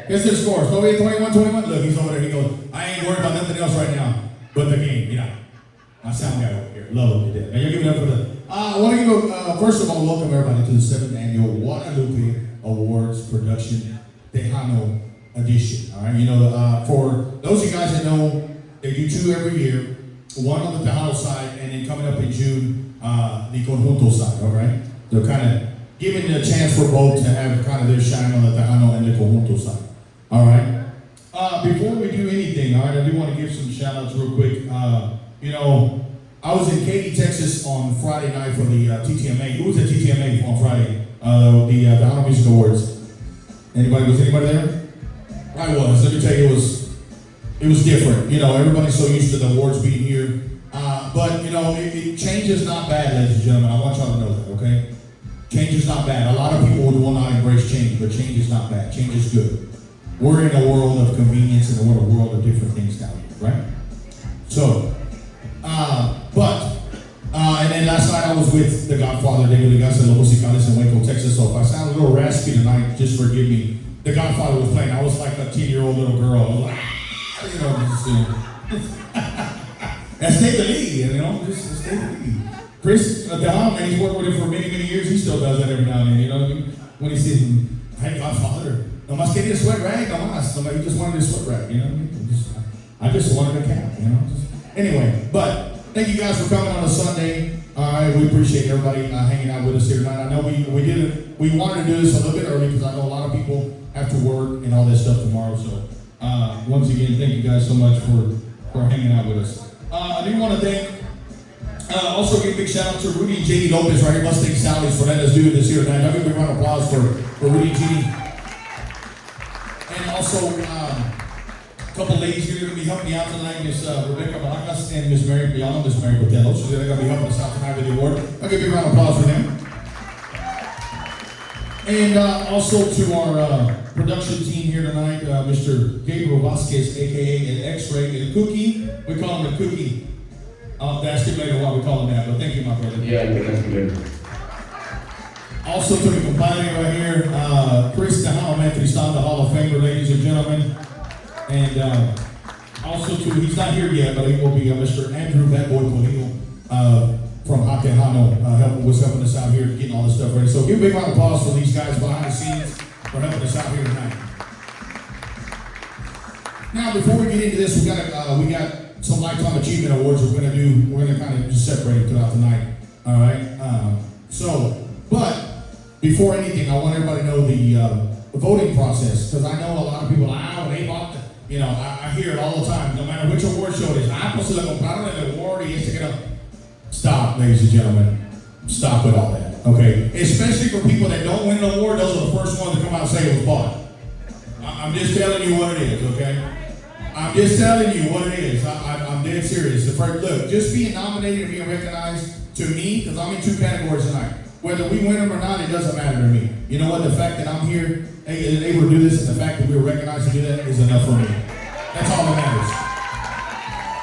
Guess the score. So 21-21. Look, he's over there. He goes, I ain't worried about nothing else right now but the game. You know, my sound guy over here. Love him to death. Now, you give it up for the. I want to give first of all, welcome everybody to the 7th annual Guadalupe Awards Production Tejano edition. All right, you know, for those of you guys that know, they do 2 every year. One on the Tejano side, and then coming up in June, the Conjunto side. All right, they're kind of giving a chance for both to have kind of their shine on the Tejano and the Conjunto side. All right. Before we do anything, all right, I do want to give some shout outs real quick. You know, I was in Katy, Texas on Friday night for the TTMA. Who was at TTMA on Friday? The Tejano Music Awards. Was anybody there? I was. Let me tell you, it was different. You know, everybody's so used to the awards being here. But, you know, change is not bad, ladies and gentlemen. I want y'all to know that, okay? Change is not bad. A lot of people will not embrace change, but change is not bad. Change is good. We're in a world of convenience and we're in a world of different things now, right? So, and then last night I was with the Godfather, David Legasa, Los Musicales in Waco, Texas. So if I sound a little raspy tonight, just forgive me. The Godfather was playing. I was like a 10-year-old little girl. I was like, you know, and stay the lead, you know, just stay the lead. Chris, Tejano, man, he's worked with him for many, many years. He still does that every now and then, you know what I mean? When he sees him, hey, Godfather, nomás quería a sweat rag, nomás. Somebody just wanted a sweat rag, you know what I mean? I just wanted a cap, you know? Anyway, but thank you guys for coming on a Sunday. All right, we appreciate everybody hanging out with us here tonight. I know we wanted to do this a little bit early because I know a lot of people have to work and all that stuff tomorrow. So once again, thank you guys so much for hanging out with us. I do want to thank, also give a big shout out to Rudy and JD Lopez right here, Mustang Sally's, for letting us do this here tonight. I'll give a big round of applause for Rudy and JD. And also, a couple ladies here are going to be helping me out tonight, Miss Rebecca Baracas and Miss Mary Piano, Miss Mary Botello. So they're going to be helping us out tonight with the award. I'll give a big round of applause for them. And also to our production team here tonight, Mr. Gabriel Vasquez, a.k.a. an X-Ray, and Cookie. We call him a Cookie. I'll ask him later why we call him that, but thank you, my brother. Yeah, thank you. Also to the compiler right here, Chris Tejano, man, Tristan, the Hall of Famer, ladies and gentlemen. And also to, he's not here yet, but he will be Mr. Andrew Bad Boy Polino from Tejano, was helping us out here getting all this stuff ready. So give a big round of applause for these guys behind the scenes for helping us out here tonight. Now, before we get into this, we got some Lifetime Achievement Awards we're gonna kind of just separate it throughout the night. All right. But before anything, I want everybody to know the voting process, because I know a lot of people, they bought, you know, I hear it all the time. No matter which award show it is, pues le compraron el award y este que no. Stop, ladies and gentlemen. Stop with all that. Okay, especially for people that don't win an award, those are the first ones to come out and say it was bought. I'm just telling you what it is, okay? I'm just telling you what it is. I'm dead serious. Look, just being nominated and being recognized, to me, because I'm in 2 categories tonight. Whether we win them or not, it doesn't matter to me. You know what? The fact that I'm here and able to do this, and the fact that we were recognized to do that is enough for me. That's all that matters.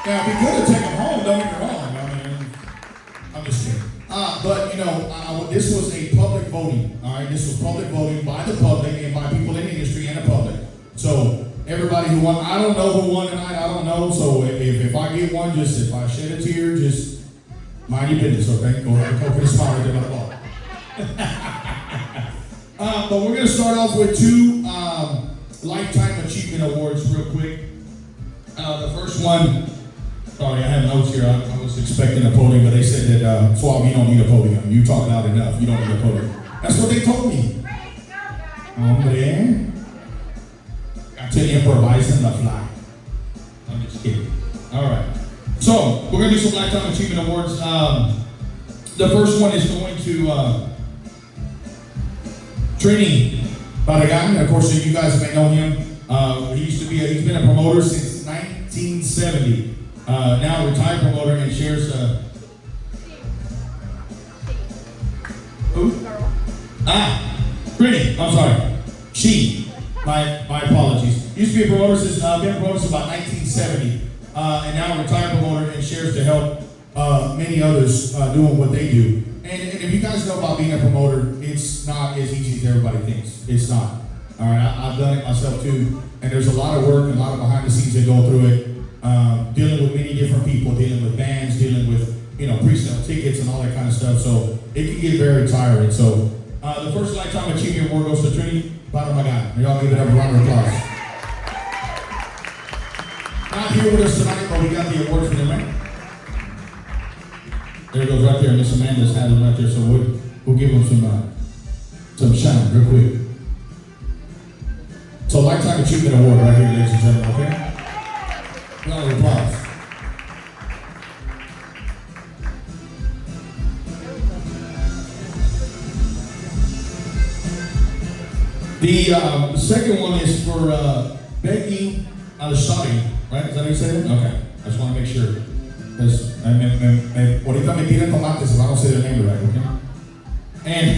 Now, if we could have taken them home, don't get me wrong. I mean, I'm just kidding. But, you know, this was a public voting, all right? This was public voting by the public and by people in the industry and the public. So, everybody who won, I don't know who won tonight, I don't know. So, if I get one, if I shed a tear, just mind your business, okay? Go ahead and put a smile right there by the ball. But we're going to start off with 2 Lifetime Achievement Awards real quick. The first one, sorry, I have notes here. I was expecting a podium, but they said that, Suave, you don't need a podium. You talk loud enough. You don't need a podium. That's what they told me. Hombre. Got to improvise on the fly. I'm just kidding. All right. So, we're going to do some Lifetime Achievement Awards. The first one is going to Trini Barragan. Of course, you guys may know him. He's been a promoter since 1970. Now a retired promoter, and shares who? Trini. I'm sorry. She. My apologies. Used to be a promoter since about 1970. And now a retired promoter, and shares to help many others doing what they do. And if you guys know about being a promoter, it's not as easy as everybody thinks. It's not. All right, I've done it myself too. And there's a lot of work and a lot of behind the scenes that go through it. Dealing with many different people, dealing with bands, dealing with, pre-sale tickets and all that kind of stuff. So it can get very tiring. So the first Lifetime Achievement Award goes to Trini Baramagan. Y'all give it up a round of applause. Not here with us tonight, but we got the awards for them, right? There it goes right there. Miss Amanda's had them right there, so we'll give them some shine real quick. So Lifetime Achievement Award right here, ladies and gentlemen, okay? Round of applause. The second one is for Becky Alashari, right? Is that how you say it? Okay. I just want to make sure. Because ahorita me tiran tomates if I don't say the name right, okay? And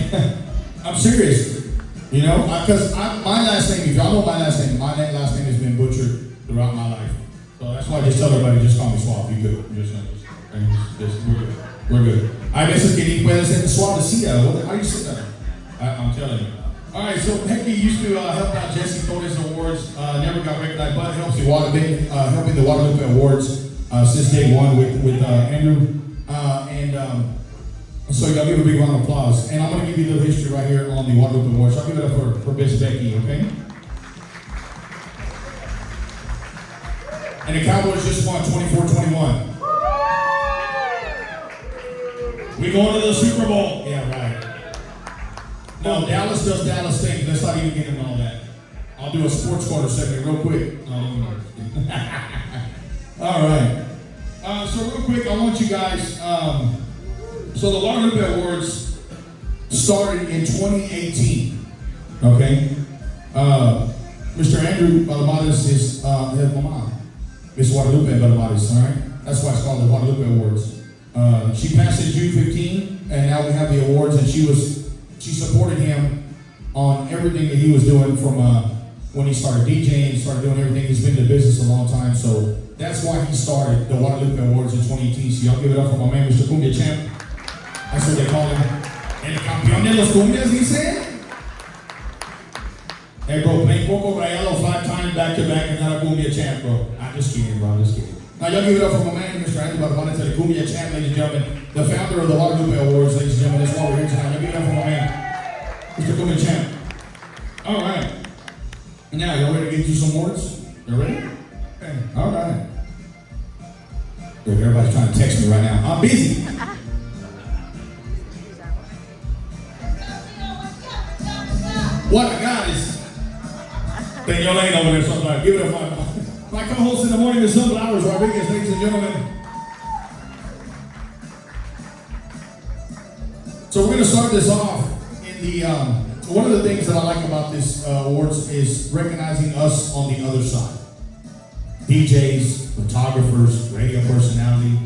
I'm serious. Because my last name, if y'all know my last name has been butchered throughout my life. So that's why I just tell everybody, just call me Swab. You good. We're good. I veces que ni puede ser suavecita. How do you say that? I'm telling you. All right, so Becky used to help out Jesse Torres Awards. Never got recognized, but helping the Guadalupe Awards since day one with Andrew. So y'all give a big round of applause. And I'm going to give you a little history right here on the Guadalupe Awards. So I'll give it up for Miss Becky, okay? And the Cowboys just won 24-21. We going to the Super Bowl. Yeah, right. No, Dallas does Dallas things. Let's not even get into all that. I'll do a sports quarter segment real quick. All right. So real quick, I want you guys, so the Guadalupe Awards started in 2018, okay? Mr. Andrew Balamadas is his mama, Miss Guadalupe Balamadas, all right? That's why it's called the Guadalupe Awards. She passed in June 15, and now we have the awards, and she supported him on everything that he was doing from when he started DJing, started doing everything. He's been in the business a long time, so that's why he started the Guadalupe Awards in 2018. So y'all give it up for my man, Mr. Cumbia Champ. That's what they call him. El campeón de los cumbias, dice. Hey, bro, playing Poco Rayado 5 times back-to-back and not a cumbia champ, bro. I'm just kidding, bro. I'm just kidding. Now, y'all give it up for my man, Mr. Andy Barabana, the cumbia champ, ladies and gentlemen. The founder of the Guadalupe Awards, ladies and gentlemen. That's why we're here tonight. Y'all give it up for my man, Mr. Cumbia champ. All right. Now, y'all ready to get you some awards? You ready? Okay. All right. Look, everybody's trying to text me right now. I'm busy. What I got is, then your lane over there, something like, give it up my co-host in the morning, the Sunflowers, Rodriguez, ladies and gentlemen. So we're going to start this off in the, one of the things that I like about this awards is recognizing us on the other side. DJs, photographers, radio personality.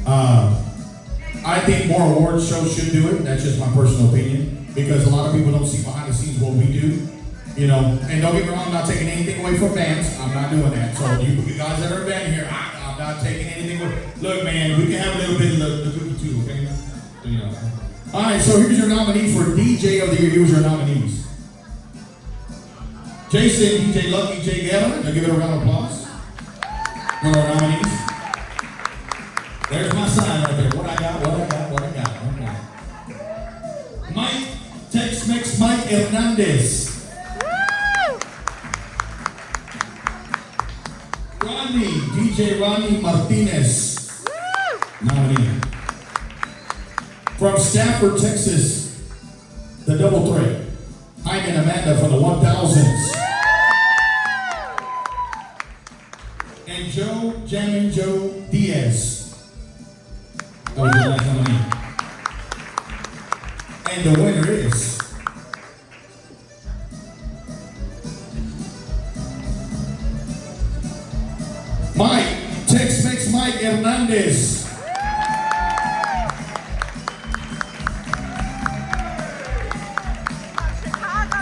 I think more award shows should do it. That's just my personal opinion. Because a lot of people don't see behind the scenes what we do, and don't get me wrong, I'm not taking anything away from bands. I'm not doing that. So you guys that are a band here, I'm not taking anything away. Look, man, we can have a little bit of the cookie too, okay? All right, so here's your nominee for DJ of the Year. Here's your nominees. Jason, DJ Lucky, J. Gavin. Now give it a round of applause. One of our nominees. There's my sign right there. What I got. Okay. Mike, Tex-Mex Mike Hernandez. Rodney, DJ Rodney Martinez. Nominee. From Stafford, Texas, the double threat. Hyman and Amanda from the 1000s. And Jammin' Joe Diaz. That was the last nominee. And the winner is Mike, Tex-Mex Mike Hernandez.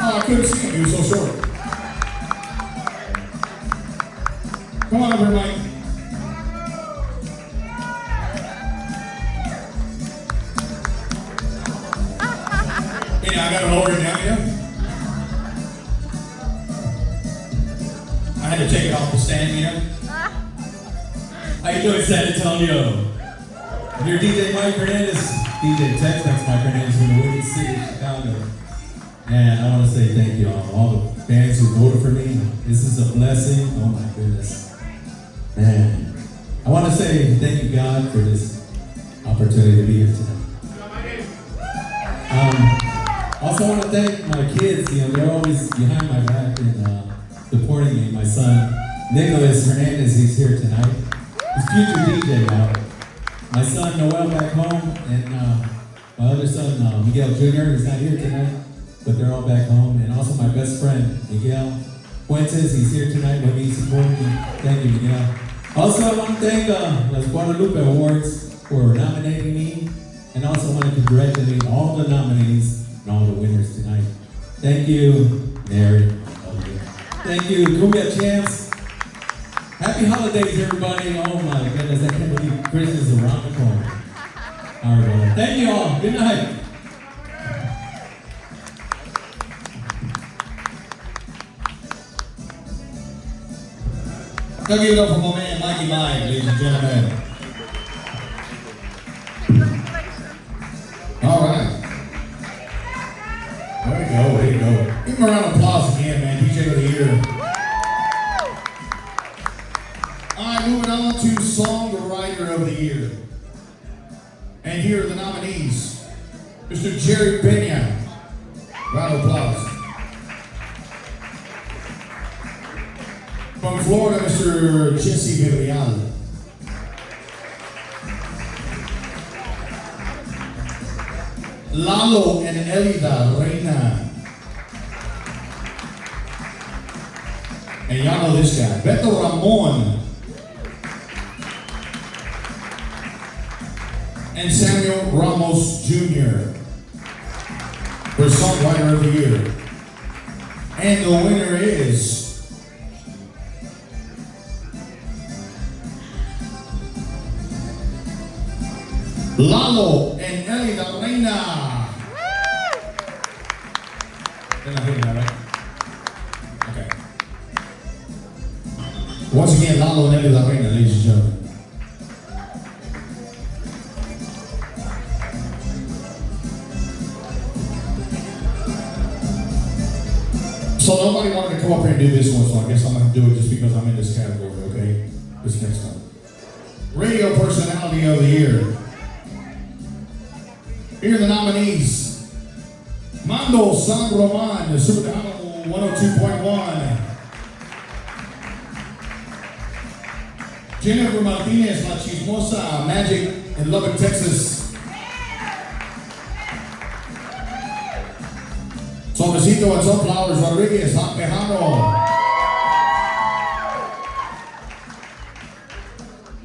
Oh, I couldn't see him. He was so short. Come on over, Mike. Yeah, I got it over now, yeah. had to take it off the stand here. How you doing, San Antonio? And your DJ Mike Hernandez, DJ Tex-Mex Mike Hernandez from the Windy City of Chicago. And I want to say thank you all the fans who voted for me. This is a blessing. Oh my goodness. Man, I want to say thank you, God, for this opportunity to be here tonight. Also, I want to thank my kids. They're always behind my back and supporting me. My son, Nicholas Hernandez, he's here tonight. He's future DJ now. My son, Noel, back home, and my other son, Miguel Jr., he's not here tonight, but they're all back home. And also my best friend, Miguel Fuentes, he's here tonight with me supporting me. Thank you, Miguel. Also, I want to thank the Guadalupe Awards for nominating me, and also want to congratulate all the nominees and all the winners tonight. Thank you, Mary. Thank you, Cumbia Champs. Happy holidays, everybody. Oh my goodness, I can't believe Christmas is around the corner. All right, well, thank you all. Good night. Go give it up for my man, Mikey Mike, ladies and gentlemen. All right. Way to go, way to go. Give him a round of applause again, man. DJ of the year. All right, moving on to Songwriter of the Year. And here are the nominees. Mr. Jerry Pena. Round of applause. From Florida, Mr. Jesse Villarreal. Lalo and Elida Reina. And y'all know this guy, Beto Ramon. And Samuel Ramos Jr. for Songwriter of the Year. And the winner is Lalo and Elida Reina. They're not hitting that, right? Okay. Once again, Lalo and Elida Reina, ladies and gentlemen. So nobody wanted to come up here and do this one, so I guess I'm going to do it just because I'm in this category, okay? This next one. Radio Personality of the Year. Here are the nominees. Mando San Roman, Super Tejano 102.1. Jennifer Martinez, La Chismosa, Magic in Lubbock, Texas. Suavecito and Sunflowers Rodriguez, Hot Tejano.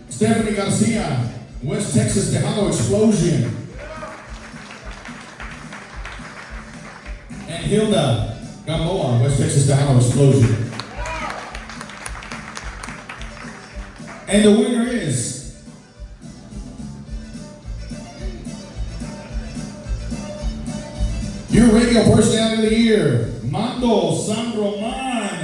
Stephanie Garcia, West Texas Tejano Explosion. And Hilda Gamboa, West Texas Tejano Explosion. And the winner is your Radio Personality of the Year, Mando San Roman.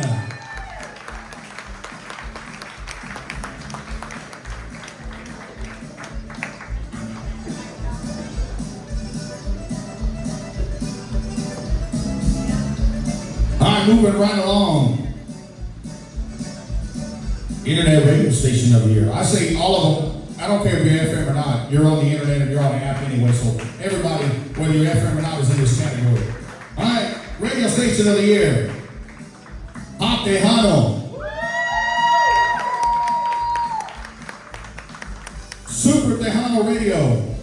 All right, moving right along. Internet Radio Station of the Year. I say all of them. I don't care if you're FM or not. You're on the internet and you're on the app anyway. So everybody, whether you're FM or not, is in this category. All right, Radio Station of the Year. Hot Tejano. Super Tejano Radio.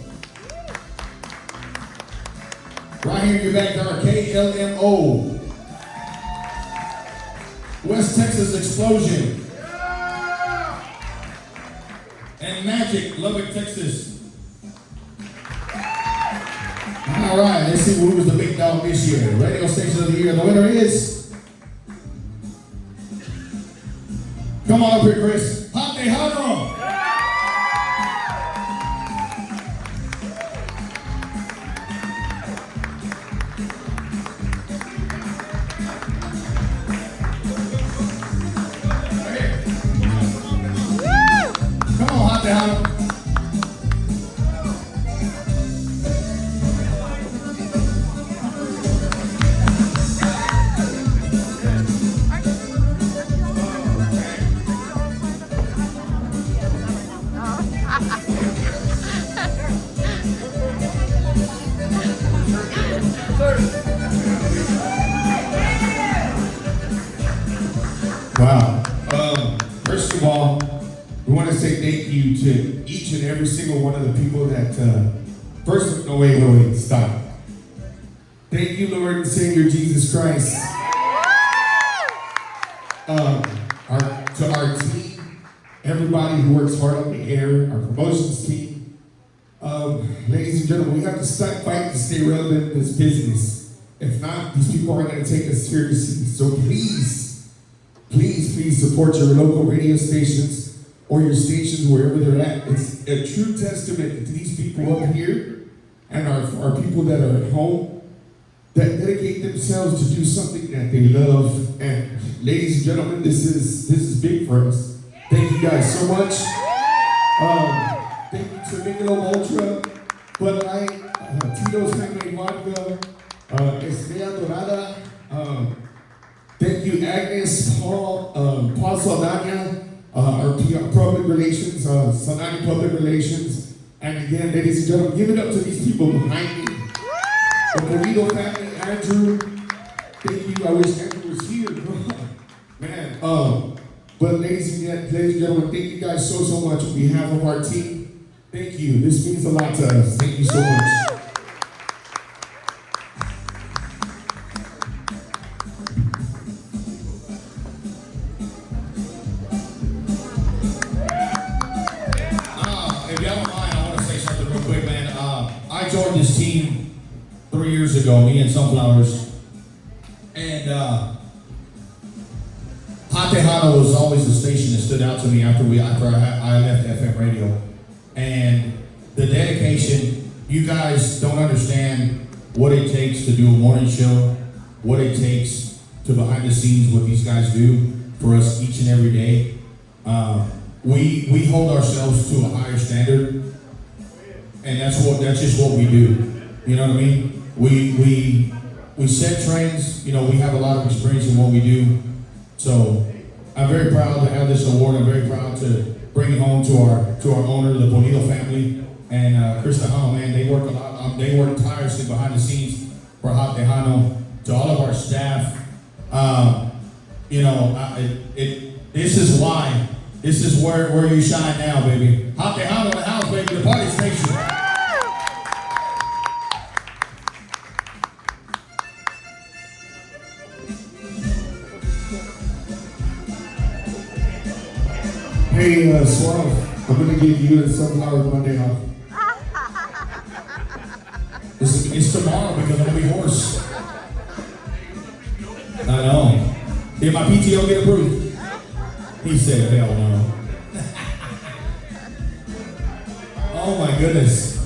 Right here in your backyard, KLMO. West Texas Explosion. And Magic, Lubbock, Texas. All right, let's see who was the big dog this year. Radio Station of the Year. The winner is. Come on up here, Chris. Hot Tejano. Wow. First of all, we want to say thank you to each and every single one of the people that, no, wait, stop. Thank you, Lord and Savior Jesus Christ. To our team, everybody who works hard on the air, our promotions team. Ladies and gentlemen, we have to start fighting to stay relevant in this business. If not, these people aren't going to take us seriously. So please support your local radio stations or your stations wherever they're at. It's a true testament to these people up here and our people that are at home that dedicate themselves to do something that they love. And ladies and gentlemen, this is big for us. Thank you guys so much. Thank you to Michelob Ultra, Bud Light, Tito's Handmade Vodka, Estrella Dorada. Thank you, Agnes, Paul Saldana, our PR Public Relations, Saldana Public Relations. And again, ladies and gentlemen, give it up to these people behind me. The Pulido family, Andrew. Thank you. I wish Andrew was here. Man. But ladies and gentlemen, thank you guys so much on behalf of our team. Thank you. This means a lot to us. Thank you so much. If y'all don't mind, I want to say something real quick, man. I joined this team 3 years ago, me and Sunflowers, and Tejano was always the station that stood out to me after I left FM radio. And the dedication, you guys don't understand what it takes to do a morning show, what it takes to behind the scenes, what these guys do for us each and every day. We hold ourselves to a higher standard, and that's just what we do. You know what I mean? We set trends. You know, we have a lot of experience in what we do. So I'm very proud to have this award. I'm very proud to bring it home to our owner, the Bonito family, and Chris Tejano, man. They work a lot. They work tirelessly behind the scenes for Hot Tejano. To all of our staff, you know, this is why. This is where you shine now, baby. Hot Tejano in the house, baby. The party station. Hey, Suave, I'm gonna give you and Sunflower Monday off. It's tomorrow because I'm gonna be hoarse. I know. Did my PTO get approved? He said, hell no. Oh my goodness.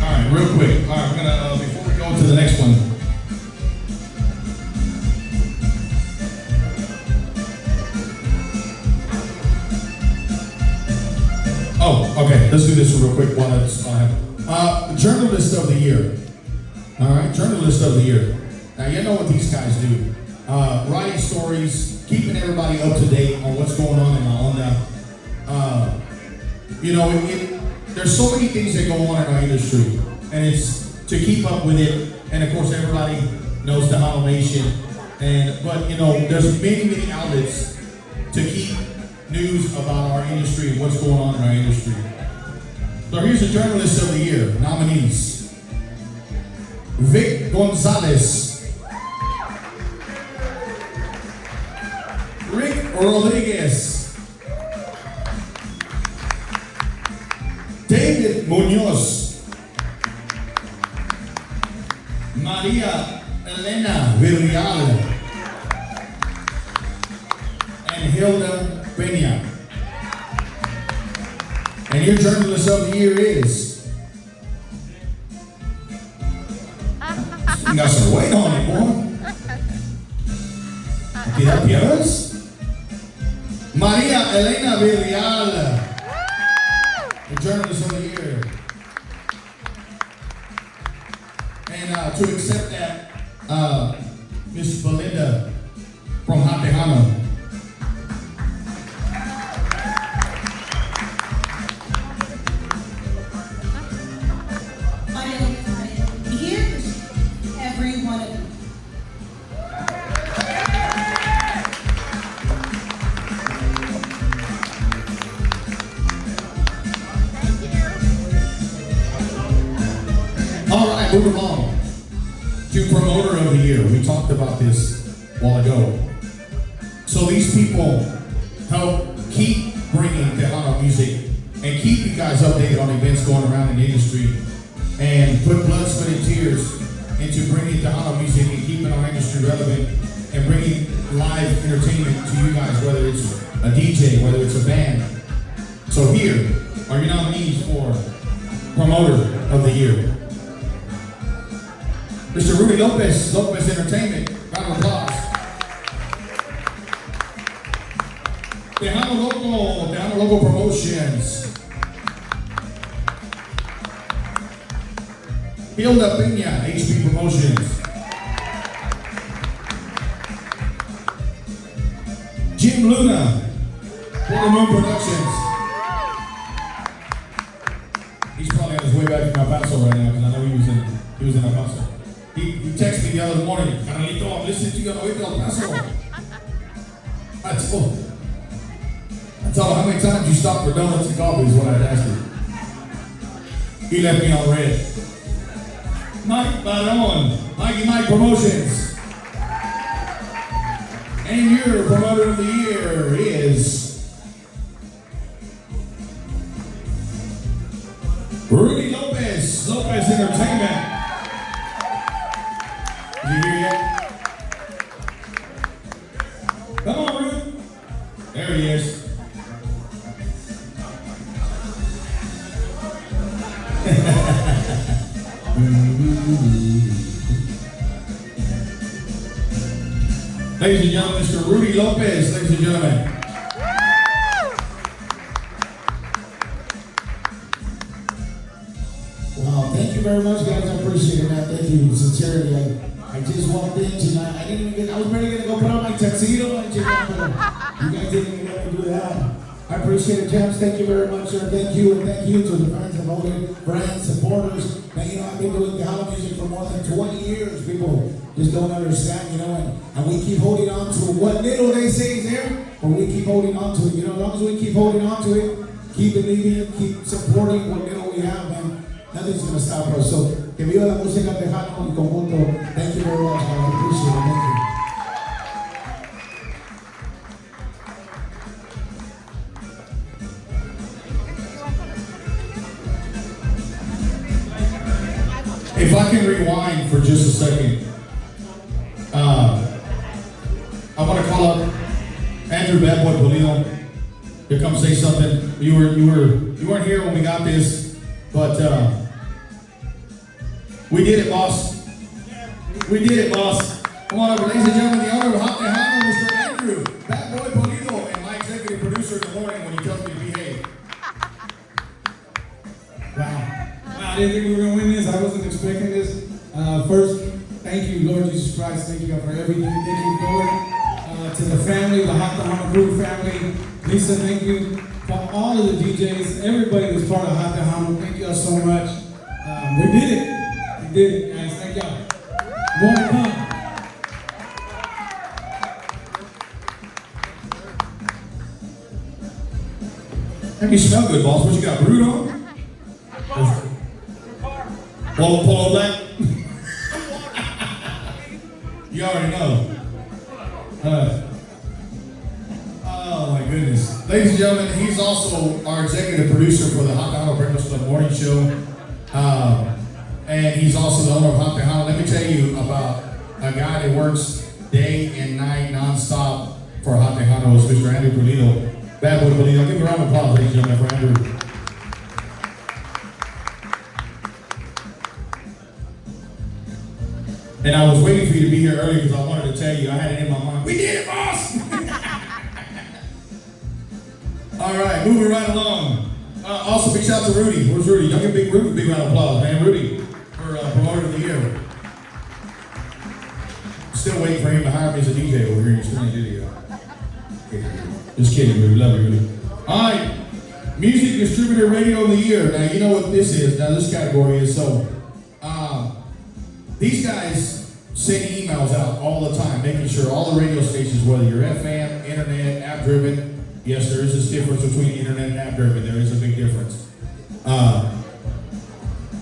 All right, real quick. All right, we're gonna, before we go to the next one. Oh, okay, let's do this real quick while it's Journalist of the Year. All right, Journalist of the Year. Now, you know what these guys do. Writing stories, keeping everybody up to date on what's going on in La Onda. You know, there's so many things that go on in our industry, and it's to keep up with it. And of course, everybody knows the Tejano Nation. But you know, there's many outlets to keep news about our industry and what's going on in our industry. So here's the Journalist of the Year nominees. Vic Gonzalez, Rick Rodriguez, David Munoz, Maria Elena Villarreal, and Hilda Peña. And your Journalist of the Year is... You got some weight on it, boy. ¿Aquí la pierdes? Maria Elena Villarreal, the Journalist of the Year. And to accept that, Miss Belinda from Hot Tejano. along to Promoter of the Year. We talked about this a while ago. So these people help keep bringing Tejano music and keep you guys updated on events going around in the industry and put blood, sweat, and tears into bringing Tejano music and keeping our industry relevant and bringing live entertainment to you guys, whether it's a DJ, whether it's a band. So here are your nominees for Promoter of the Year. Mr. Rudy Lopez, Lopez Entertainment. Round of applause. Tejano Local Promotions. Hilda Peña, HB Promotions. Jim Luna, Full Moon Productions. He's probably on his way back from El Paso right now because I know he was in El Paso. He texted me the other morning, Carlito, I'm listening to you on the way to El Paso. I told him, how many times you stopped for donuts and coffee is what I'd asked him. He left me on red. Mike Baron, Mikey Mike Promotions. And your Promoter of the Year is Rudy Lopez, Lopez Entertainment. Is he here yet? Come on, Rudy. There he is. Ladies and gentlemen, Mr. Rudy Lopez, ladies and gentlemen. Wow, thank you very much, guys. I appreciate it, man. Thank you, sincerely. I just walked in tonight. I was ready to go put on my tuxedo and check out, but you guys didn't even let me do that. I appreciate it, champs. Thank you very much, sir. Thank you, and thank you to the fans and voted, friends, supporters. Man, I've been doing Tejano music for more than 20 years. People just don't understand, and we keep holding on to what little they say is there, but we keep holding on to it. As long as we keep holding on to it, keep believing, keep supporting what little we have, man, nothing's gonna stop us. So, que viva la música Tejano en conjunto. Thank you very much, man. I appreciate it. Thank you. If I can rewind for just a second, I want to call up Andrew Bad Boy Pulido to come say something. You weren't here when we got this, but we did it, boss. We did it, boss. Come on over, ladies and gentlemen, the owner of Hot Tejano, Mr. Andrew Bad Boy Pulido, and my executive producer in the morning when he tells me to behave. Wow, I didn't think we were going to win this. I wasn't expecting this. First, thank you, Lord Jesus Christ. Thank you, God, for everything that you're doing. To the family, the Hot Tejano Crew family. Lisa, thank you. For all of the DJs, everybody that's part of Hot Tejano, thank you all so much. We did it. We did it, guys. Thank y'all. More to come. Make me smell good, boss. What you got, brood on? Polo black? You already know. Oh my goodness. Ladies and gentlemen, he's also our executive producer for the Hot Tejano Breakfast Club Morning Show. And he's also the owner of Hot Tejano. Let me tell you about a guy that works day and night non-stop for Hot Tejano is Mr. Andrew Pulido. Bad Boy Pulido. Give me a round of applause, ladies and gentlemen, for Andrew. And I was waiting for you to be here earlier because I wanted to tell you, I had it in my mind. We did it, boss! All right, moving right along. Also, big shout out to Rudy. Where's Rudy? Y'all give Big Rudy a big round of applause, man. Rudy, for Promoter of the Year. Still waiting for him to hire me as a DJ over here in your screen video. Just kidding, Rudy. Love you, Rudy. All right, Music Distributor Radio of the Year. Now, you know what this is. Now, this category is so... these guys send emails out all the time, making sure all the radio stations, whether you're FM, internet, app-driven, yes, there is this difference between internet and app-driven. There is a big difference.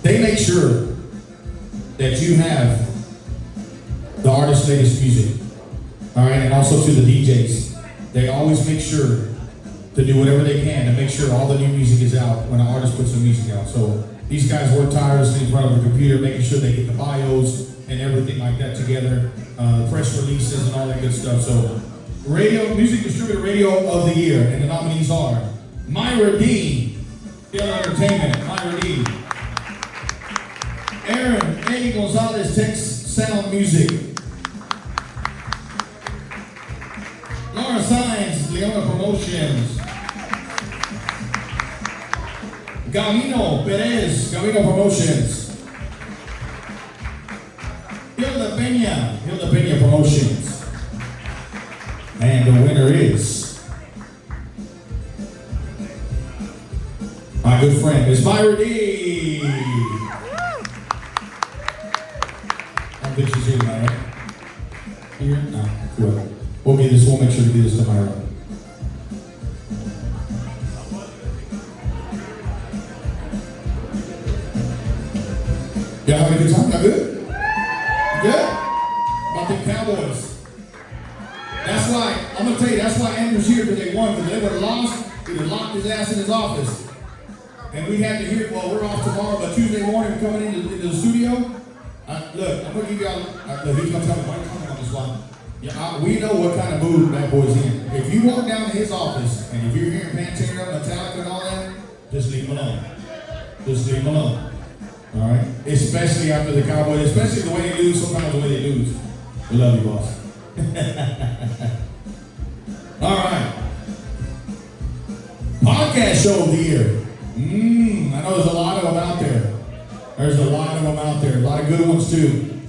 They make sure that you have the artist's latest music. All right, and also to the DJs. They always make sure to do whatever they can to make sure all the new music is out when an artist puts the music out. So these guys work tirelessly in front of a computer, making sure they get the bios and everything like that together, press releases and all that good stuff. So Music Distributor Radio of the Year, and the nominees are Myra D, Taylor Entertainment, Myra D. Aaron A. Gonzalez, Text Sound Music. Laura Sainz, Leona Promotions. Gavino Perez, Gavino Promotions. Hilda Peña Promotions. And the winner is my good friend, Miss Myra D. I think she's here now, right? Here? No, cool. We'll make sure to do this to Myra. Y'all having a good time? Y'all good? Good? About the Cowboys. That's why, I'm gonna tell you, that's why Andrew's here, because they won. Because they would have lost, he would have locked his ass in his office. And we had to hear, well, we're off tomorrow, but Tuesday morning coming into the studio. Look, I'm gonna give y'all, look, he's gonna tell me, why are you coming on this one? Yeah, we know what kind of mood that boy's in. If you walk down to his office, and if you're hearing Pantera, Metallica, and all that, just leave him alone. Just leave him alone. All right? Especially after the Cowboys, especially the way they lose, sometimes the way they lose. We love you, boss. All right. Podcast show of the year. I know there's a lot of them out there. There's a lot of them out there. A lot of good ones, too.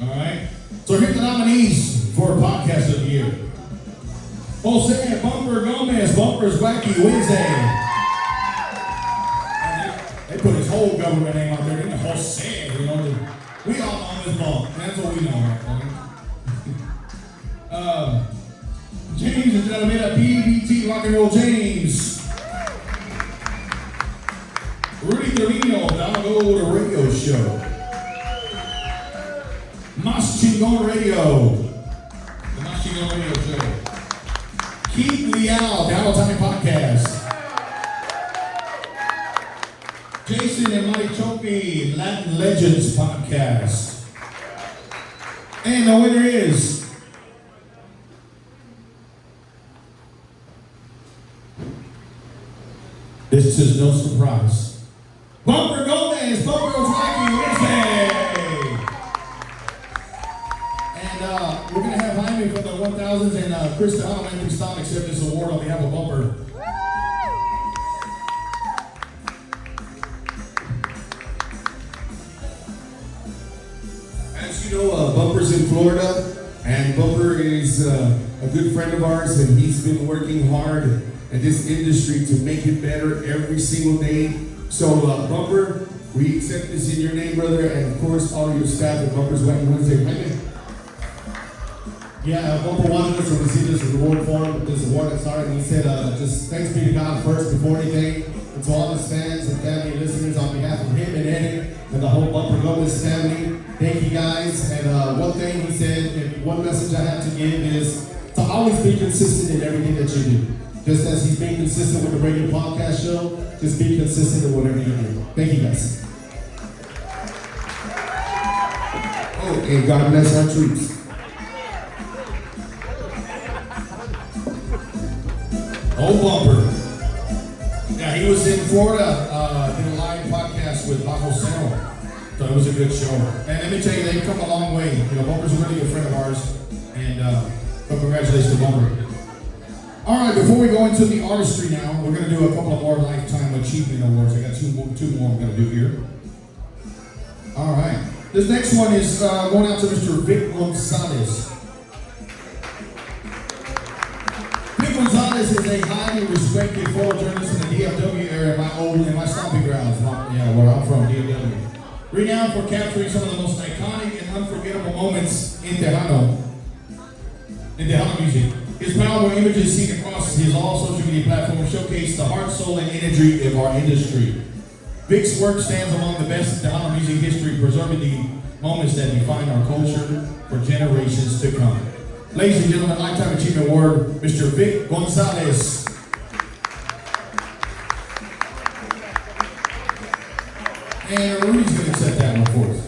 All right? So here's the nominees for Podcast of the Year. Jose Bumper Gomez, Bumper's Wacky Wednesday. They put his whole government name out there, didn't they? Jose, you know. We all know this bump. That's what we know, right? James and gentlemen, PBT Rock and Roll James. Rudy Torino, the Go Radio Show. Mas Chingon Radio. The Mas Chingon Radio Show. Keith Liao, Down Time Podcast. Jason and Mike Chopi, Latin Legends Podcast. And the winner is this is no surprise. Bumper Gomez, Bumper Wacky Wednesday. And we're going to have Jaime from the 1000s and Chris Tejano and Tristan accept this award on behalf of Bumper. As you know, Bumper's in Florida, and Bumper is a good friend of ours, and he's been working hard in this industry to make it better every single day. So, Bumper, we accept this in your name, brother, and of course, all of your staff at Bumper's Wacky Wednesday. Yeah, Bumper wanted us to receive this award for him, this award at Sarah, and he said, just thanks be to God first before anything, and to all his fans and family and listeners on behalf of him and Eddie and the whole Bumper Gomez family. Thank you guys. And one thing he said, and one message I have to give is to always be consistent in everything that you do. Just as he's being consistent with the radio podcast show, just be consistent in whatever you do. Thank you guys. Oh, and God bless our troops. Oh, Bumper. Yeah, he was in Florida, did a live podcast with Bajo Cero. So it was a good show. And let me tell you, they've come a long way. You know, Bumper's a really good friend of ours. And so congratulations to Bumper. All right, before we go into the artistry now, we're going to do a couple of more Lifetime Achievement Awards. I got two more I'm going to do here. All right. This next one is going out to Mr. Vic Gonzalez. Vic Gonzalez is a highly respected photojournalist in the DFW area, in my stomping grounds, where I'm from, DFW. Renowned for capturing some of the most iconic and unforgettable moments in Tejano music. His powerful images seen across his all social media platforms showcase the heart, soul, and energy of our industry. Vic's work stands among the best in Tejano music history, preserving the moments that define our culture for generations to come. Ladies and gentlemen, Lifetime Achievement Award, Mr. Vic Gonzalez. And Rudy's going to accept that one for us.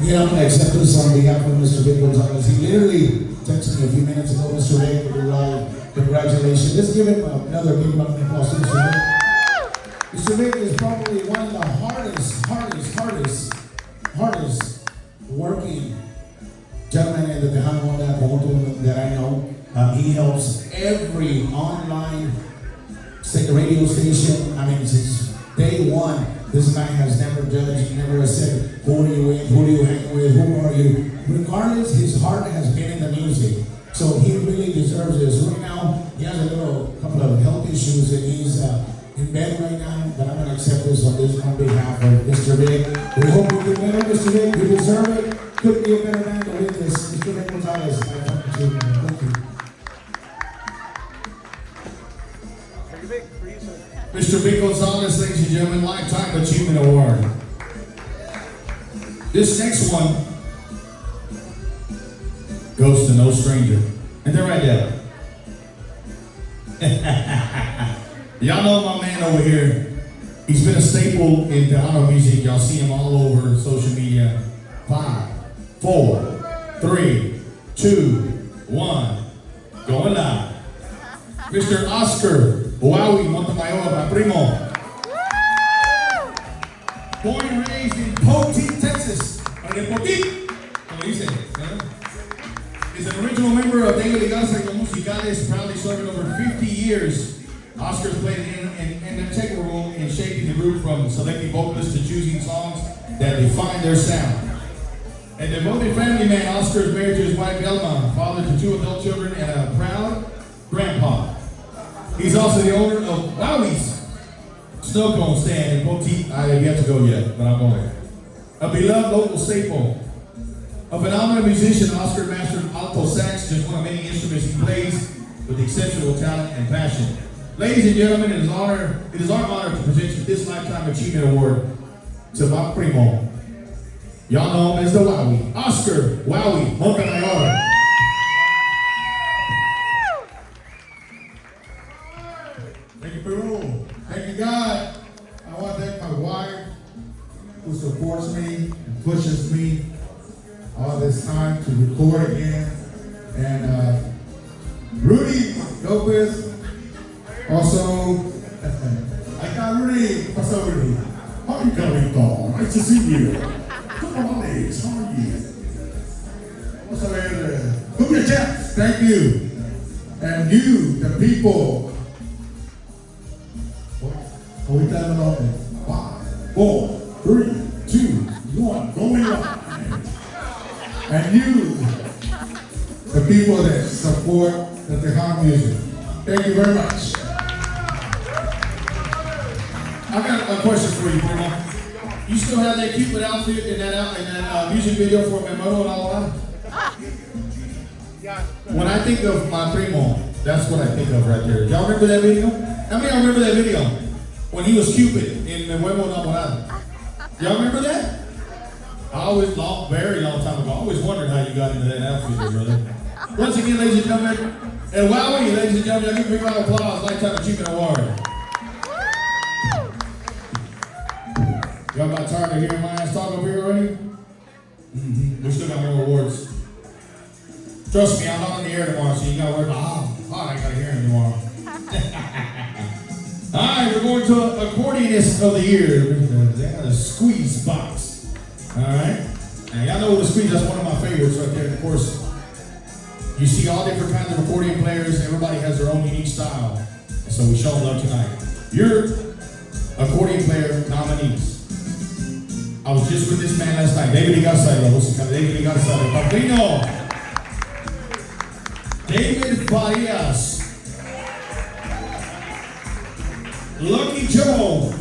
Yeah, I'm going to accept this on behalf of Mr. Vic Gonzalez. He literally texted me a few minutes ago, Mr. Vic, congratulations. Let's give him another big round of applause to Mr. Vic. Mr. Vic is probably one of the hardest working gentlemen in the Tejano that I know. He helps every online radio station. I mean, since day one, this man has never judged, never said, who are you with, who do you hang with, who are you? Regardless, his heart has been in the music. So he really deserves this. Right now, he has a couple of health issues and he's in bed right now, but I'm going to accept this on behalf of Mr. Vic. We hope you do better, Mr. Vic. You deserve it. Couldn't be a better man to win this. Mr. Vic Gonzalez, thank you. Mr. Vic Gonzalez, ladies and gentlemen, Lifetime Achievement Award. This next one goes to no stranger. And they're right there. Y'all know my man over here. He's been a staple in Tejano music. Y'all see him all over social media. 5, 4, 3, 2, 1. Going live. Mr. Oscar Guadalupe, Montemayor, my primo. Born and raised in Poteet, Texas. Or in Poteet, como dice. Is an original member of David Ligaza Musicales, proudly serving over 50 years. Oscar's played an integral role in shaping the group from selecting vocalists to choosing songs that define their sound. A devoted family man, Oscar is married to his wife Elma, father to 2 adult children, and a proud grandpa. He's also the owner of Wowie's Snow Cone Stand in Poteet. I have yet to go yet, but I'm going. A beloved local staple. A phenomenal musician, Oscar mastered alto sax, just one of many instruments he plays with exceptional talent and passion. Ladies and gentlemen, it is our honor to present you this Lifetime Achievement Award to my primo. Y'all know him as the Wowie, Oscar Wowie Montemayor. Thank you, Peru. Thank you, God. I want to thank my wife who supports me and pushes me all this time to record again. And Rudy Lopez, also, I got Rudy. What's up, Rudy? How you coming, Paul? Nice to see you. Come on, ladies. How are you? What's up, there? Who your chaps? Thank you. And you, the people. Ahorita no, 5, 4, 3, 2, 1, going live. And you, the people that support the Tejano music. Thank you very much. I got a question for you, Primo. You still have that Cupid outfit in that music video for Memoro and all that? When I think of my Primo, that's what I think of right there. Y'all remember that video? How many of y'all remember that video? When he was Cupid in the Nuevo Enamorado. Y'all remember that? I always, very long time ago, I always wondered how you got into that outfit there, brother. Once again, ladies and gentlemen, and Wowie, ladies and gentlemen, give a big round of applause, Lifetime Achievement Award. Y'all got tired of hearing my ass talk over here already? We still got more awards. Trust me, I'm not on the air tomorrow, so you gotta worry about, I gotta hear him tomorrow. All right, we're going to Accordionist of the Year. They got a squeeze box. All right? And y'all know the squeeze, that's one of my favorites right there. Of course, you see all different kinds of accordion players. Everybody has their own unique style. And so we show them love tonight. Your accordion player nominees. I was just with this man last night. David Igasay. Patrino. David Farias. Lucky Joe.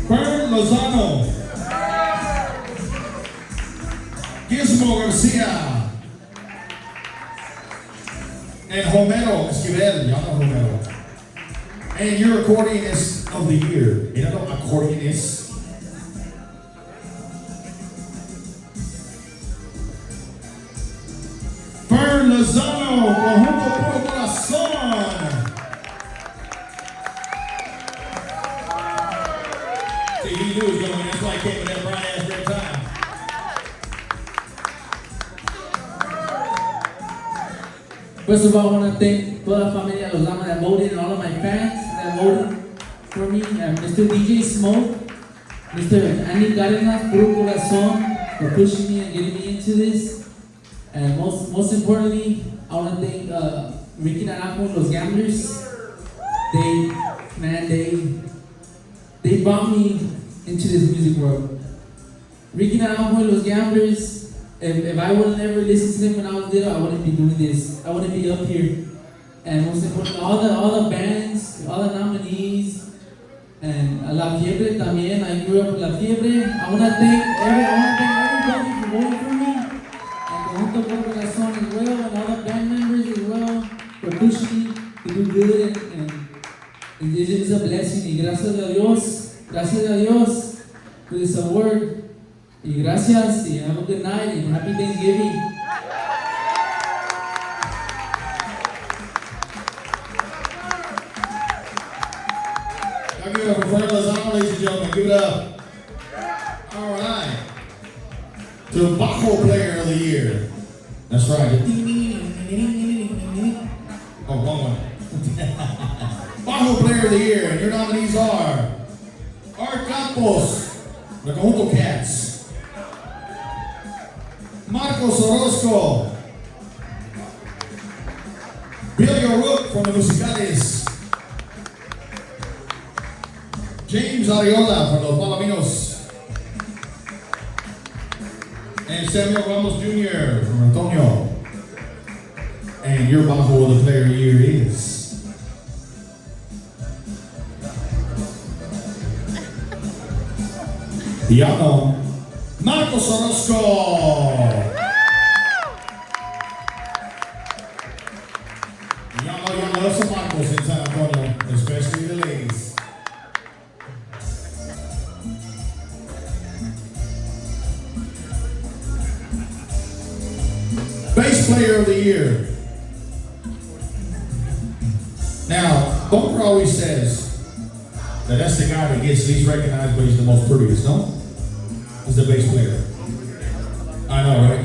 Bern Lozano. Gizmo Garcia. And Homero Esquivel. Y'all know Homero. And your accordionist of the year. You know, accordionist. Fern Lozano, Conjunto Puro Corazón. See, he knew he was going to win. That's why he came with that bright ass red tie. First of all, I want to thank toda la familia Los Lamas that voted and all of my fans that voted for me. Mr. DJ Smoke, Mr. Andy Cárdenas, Puro Corazón, for pushing me and getting me into this. And most importantly, I want to thank Ricky Naranjo, Los Gamblers. They brought me into this music world. Ricky Naranjo, Los Gamblers. If I would have never listened to them when I was little, I wouldn't be doing this. I wouldn't be up here. And most importantly, all the bands, all the nominees, and La Fiebre también. I grew up with La Fiebre. I want to thank everybody for voting for me. And Conjunto Puro Corazón as well, and all the band members as well, for pushing me to do good. And this is a blessing. Y gracias a Dios for this award. Y gracias, y have a good night, and happy Thanksgiving. Now give it up for Fern Lozano, ladies and gentlemen. Give it up. All right. To Bajo Player of the Year. That's right. Oh, wrong one. Bajo Player of the Year, and your nominees are Art Campos, the Conjunto Cats. Marcos Orozco, Billy O'Rourke from the Musicales, James Ariola from los Palaminos, and Samuel Ramos Jr. from Antonio. And your Bajo of the Player of the Year is Tejano, Marcos Orozco. Y'all know y'all love some Marcos in San Antonio, especially the ladies. Bass Player of the Year. Now, Bunker always says that that's the guy that gets least recognized, but he's the most prettiest, no? He's the bass player. I know, right?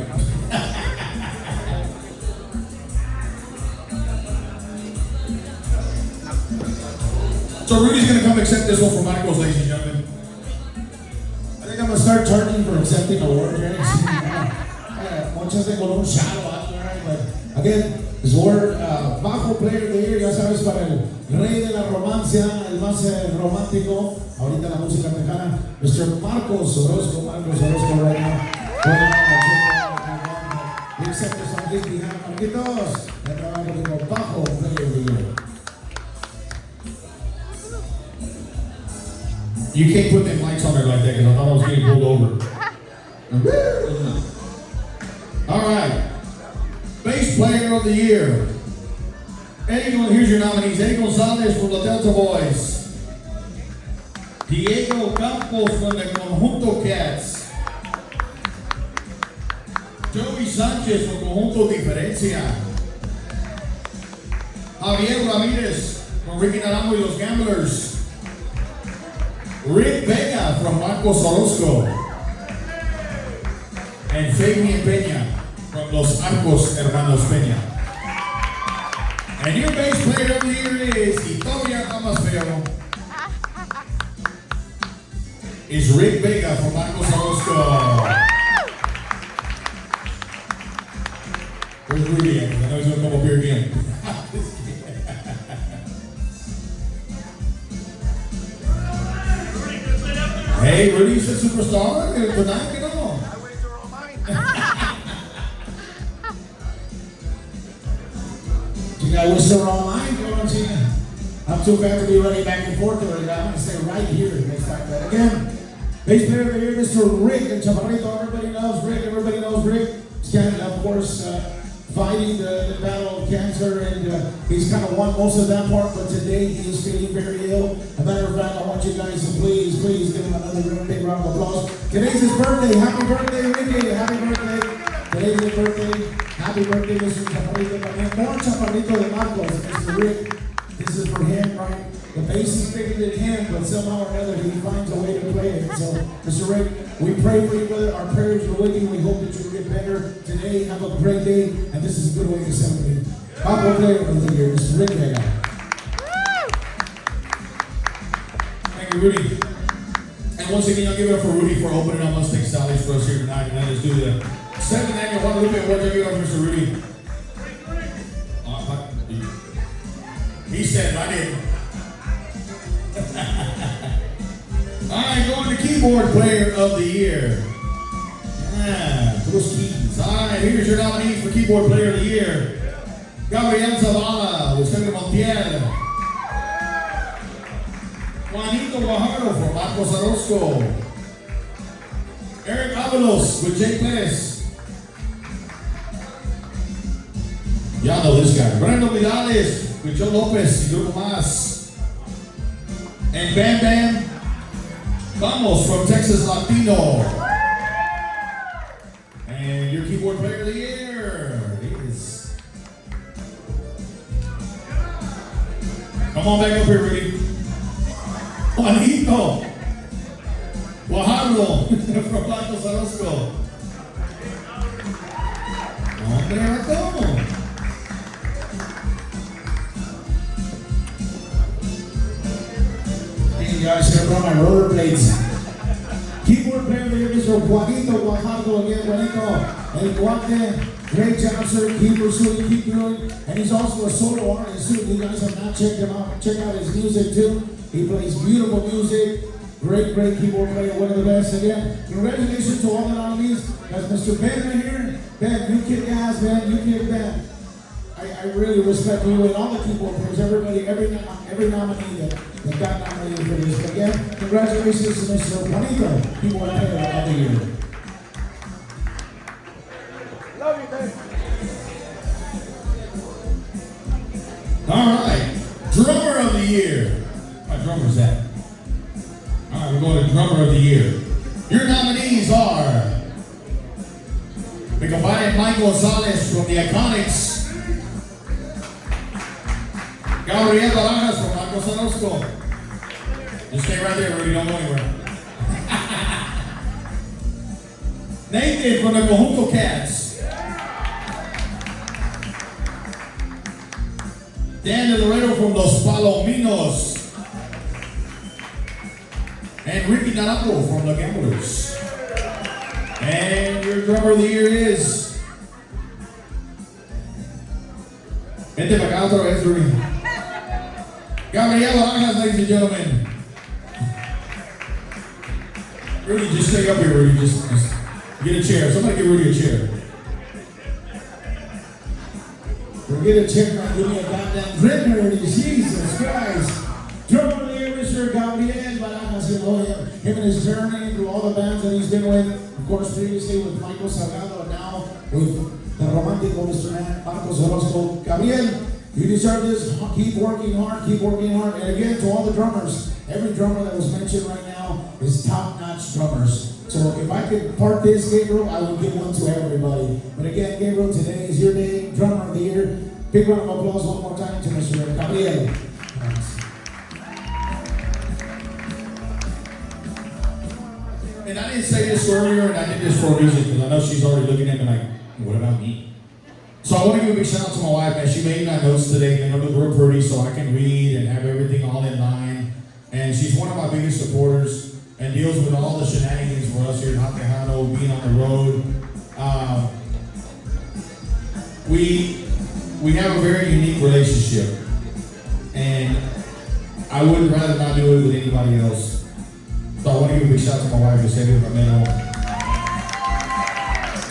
So Rudy's gonna come accept this one from Michaels, ladies and gentlemen. I think I'm gonna start charging for accepting awards, right? Muchas de con un shadow out there, right? But again, this award, Bajo Player of the Year, ya sabes, para el rey de la romancia, el más romántico, ahorita la música tejana, Mr. Marcos Orozco right now. We accept this on his behalf, Marquitos, el trabajo de Bajo Player of the Year. You can't put them lights on there like that because I thought I was getting pulled over. All right. Bass Player of the Year. Here's your nominees. Eddie Gonzalez from the Delta Boys. Diego Campos from the Conjunto Cats. Joey Sánchez from Conjunto Diferencia. Javier Ramírez from Ricky Naranjo y Los Gamblers. Rick Vega from Marcos Orozco. And Fabian Peña from Los Arcos Hermanos Peña. And your bass player of the year is, y todavía está más feo, is Rick Vega from Marcos Orozco. Where's Rudy at? I know he's gonna come up here again. Hey, Rudy's a superstar tonight, you know. I wish they were online, you know what I'm saying? I'm too fat to be running back and forth already. I'm going to stay right here next time. But again, bass player of the year, Mr. Rick and Chaparrito. Everybody knows Rick. Everybody knows Rick. Canada, of course, fighting the battle of cancer, and he's kind of won most of that part, but today he is feeling very ill. As a matter of fact, I want you guys to please give him another real big round of applause. Today's his birthday. Happy birthday, Ricky. Happy birthday. Today's his birthday. Happy birthday, Mr. Chaparrito. More Chaparrito de Marcos, Mr. Rick. This is for him, right? The bass is bigger than him, but somehow or another he finds a way to play it. So, Mr. Rick, we pray for you, brother. Our prayers are with you. We hope that you get better today. Have a great day, and this is a good way to celebrate. Bajo player of the year, Mr. Rick Vega. Thank you, Rudy. And once again, I'll give it up for Rudy for opening up Mustang Sally's for us here tonight. And then let's do the 7th annual Guadalupe Award. Give it up, Mr. Rudy. He said, I didn't. All right, going to keyboard player of the year. Those keys. All right, here's your nominees for keyboard player of the year. Gabriel Zavala, Vicente Montiel. Juanito Guajardo from Marcos Orozco. Eric Avalos with Jay Perez. Y'all know this guy. Brendo Vidales with Joe Lopez y Grupo Más. And Bam Bam Vamos from Texas Latino. And your keyboard player of the year is. Come on back up here, Rudy. Juanito Guajardo from Marcos Orozco. Hombre, Rato. Hey guys, here brought my rollerblades. Keyboard player of the year, Mr. Juanito Guajardo again. Juanito, El Guante. Great job, sir. Keep pursuing, keep doing. And he's also a solo artist too. You guys have not checked him out. Check out his music too. He plays beautiful music. Great keyboard player, one of the best. Again, congratulations to all the nominees. That's Mr. Ben right here. Ben, you kick ass, man. You kick Ben. I really respect you and all the keyboard players, everybody, every nominee that got nominated for this. Again, congratulations to Mr. Juanito, keyboard player of the year. Love you, baby. All right, drummer of the year. My drummer's at. All right, we're going to drummer of the year. Your nominees are mi compadre Mike Gonzalez from the Iconics, Gabriel Barajas from Marcos Orozco. Just stay right there, Rudy, don't go anywhere. Nathan from the Conjunto Cats. Dan De Laredo from Los Palominos. And Ricky Naranjo from the Gamblers. And your drummer of the year is. Vente para acá otra vez, Rudy. Gabriel Barajas, ladies and gentlemen. Rudy, just stay up here, Rudy. Just get a chair. Somebody give Rudy a chair. We'll get a chair, man. Give me a goddamn drink already. Jesus Christ. Drummer of the year, Mr. Gabriel Barajas. You know him and his journey through all the bands that he's been with. Of course, previously with Michael Salgado, and now with the Romantico, Mr. Marcos Orozco. Gabriel, you deserve this. Keep working hard, keep working hard. And again, to all the drummers, every drummer that was mentioned right now is top-notch drummers. So if I could part this, Gabriel, I would give one to everybody. But again, Gabriel, today is your day, drummer of the year. Big round of applause one more time to Mr. Gabriel. Thanks. And I didn't say this earlier, and I did this for a reason, because I know she's already looking at me like, what about me? So I want to give a big shout out to my wife, man. She made my notes today, and they look real pretty, so I can read and have everything all in line. And she's one of my biggest supporters and deals with all the shenanigans for us here in Tejano, being on the road. We have a very unique relationship, and I would rather not do it with anybody else. So I want to give a big shout out to my wife, Vicente Romero.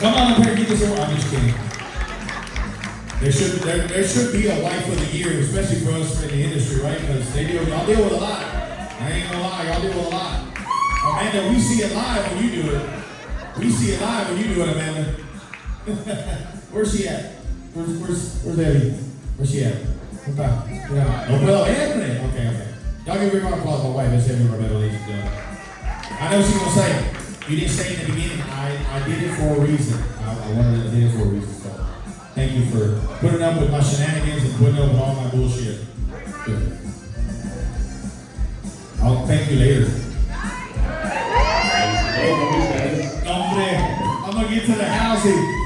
Come on up here, get this over. I'm just kidding. There should be a wife of the year, especially for us in the industry, right? Because y'all deal with a lot. I ain't gonna lie, y'all deal with a lot. Amanda, we see it live when you do it. We see it live when you do it, Amanda. Where's she at? Where's Debbie? Where's she at? Come back. Yeah. No puedo verme. Okay. Y'all give me a round of applause, my wife. Let's have her better, ladies and gentlemen. I know she's gonna say, you didn't say in the beginning, I did it for a reason. I wanted to do it for a reason, so thank you for putting up with my shenanigans and putting up with all my bullshit. Good. I'll thank you later. Hombre, I'm gonna get to the house and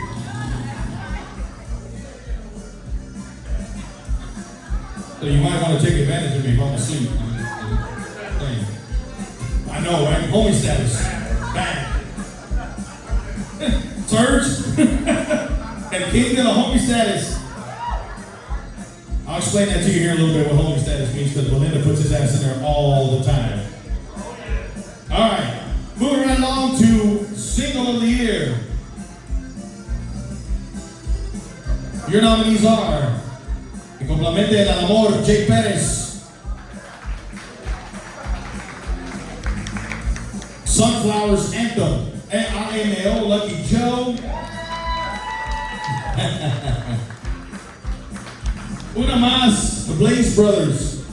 so you might want to take advantage of me if I'm asleep. I know, right? Homie status. Bang. Surge. And king of the homie status. I'll explain that to you here in a little bit what homie status means because Belinda puts his ass in there all the time. All right. Moving right along to Single of the Year. Your nominees are Y Complemente el Amor, Jake Perez. Sunflowers Anthem, AMO, Lucky Joe. Una Más, the Blaze Brothers.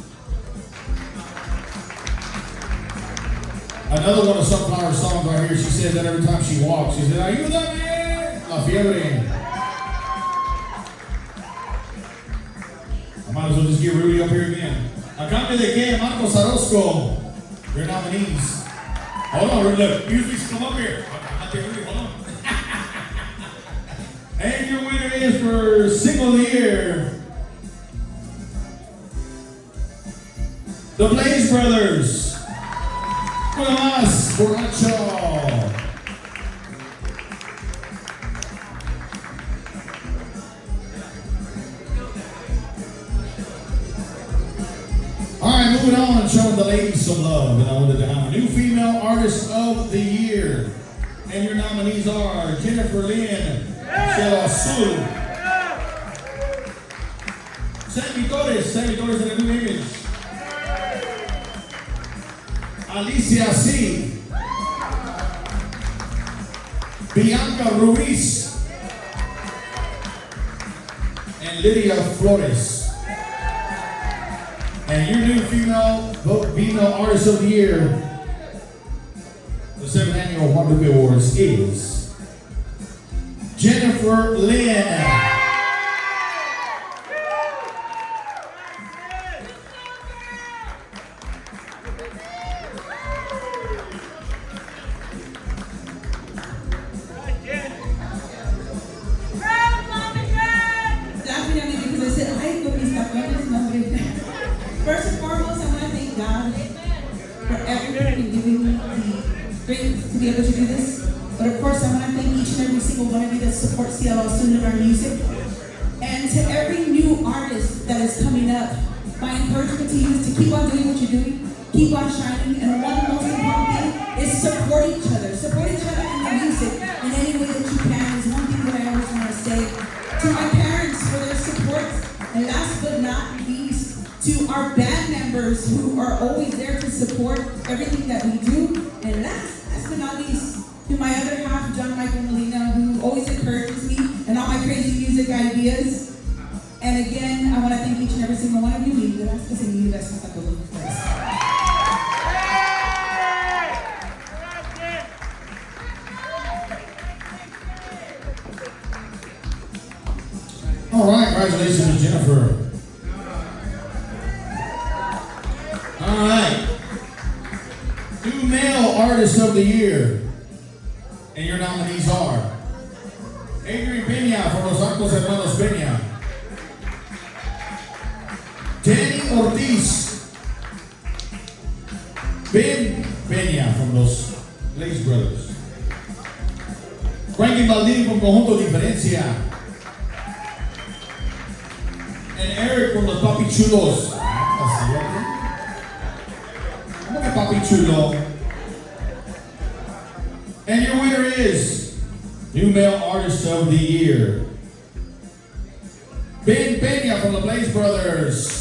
Another one of Sunflower's songs right here, she says that every time she walks. She says, Ayúdame, La Fiebre. I might as well just get Rudy up here again. A cambio de que, Marcos Orozco, your nominees. Hold on, look, usually come up here. Hold on. And your winner is for Single of the Year, the Blaze Brothers. Una Más, Borracho. Moving on and showing the ladies some love. And I wanted to have a new female artist of the year. And your nominees are Jennifer Lynn, Cielo Azul, Sammy Torres in a new image, Alicia C, Bianca Ruiz, and Lydia Flores. And your new female artist of the year, the 7th annual Guadalupe Awards is Jennifer Lynn. First and foremost, I want to thank God for everything and giving me the strength to be able to do this. But of course, I want to thank each and every single one of you that supports Cielo Azul in our music. And to every new artist that is coming up, my encouragement to you is to keep on doing what you're doing, keep on shining, and one most important thing is support each other. Support each other in the music in any way that you can is one thing that I always want to say. To my parents for their support, and last but not least, to our band members who are always there to support everything that we do. And last but not least, to my other half, John Michael Molina, who always encourages me and all my crazy music ideas. And again, I want to thank each and every single one of you. Y gracias y mil gracias a todos ustedes. All right, congratulations to Jennifer. All right. New male artist of the year. And your nominees are Adrian Peña from Los Arcos Hermanos Peña, Danny Ortiz, Ben Peña from Los Blaze Brothers, Frankie Baldini from Conjunto Diferencia, and Eric from Los Papi Chulos. ¿Cómo que Papi Chulo? And your winner is New Male Artist of the Year, Ben Peña from the Blaze Brothers.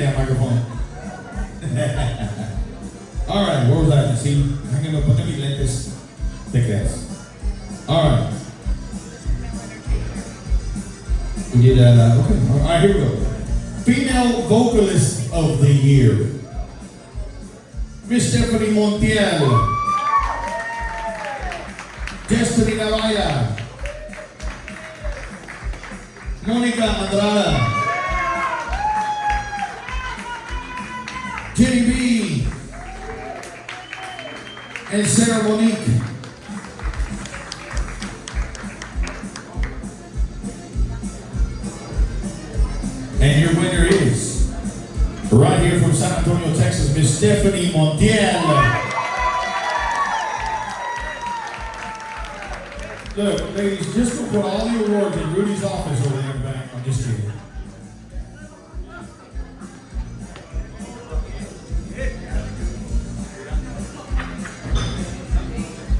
damn microphone. All right, where was I? See, hanging up, ponte mis lentes. Te creas. All right. We did, okay. All right, here we go. Female Vocalist of the Year. Miss Stephanie Montiel. Destiny Navaya. Monica Andrada. Jenny B. And Sarah Monique. And your winner is, right here from San Antonio, Texas, Miss Stephanie Montiel. Look, ladies, just go put all the awards in Rudy's office over there in the back. I'm just kidding.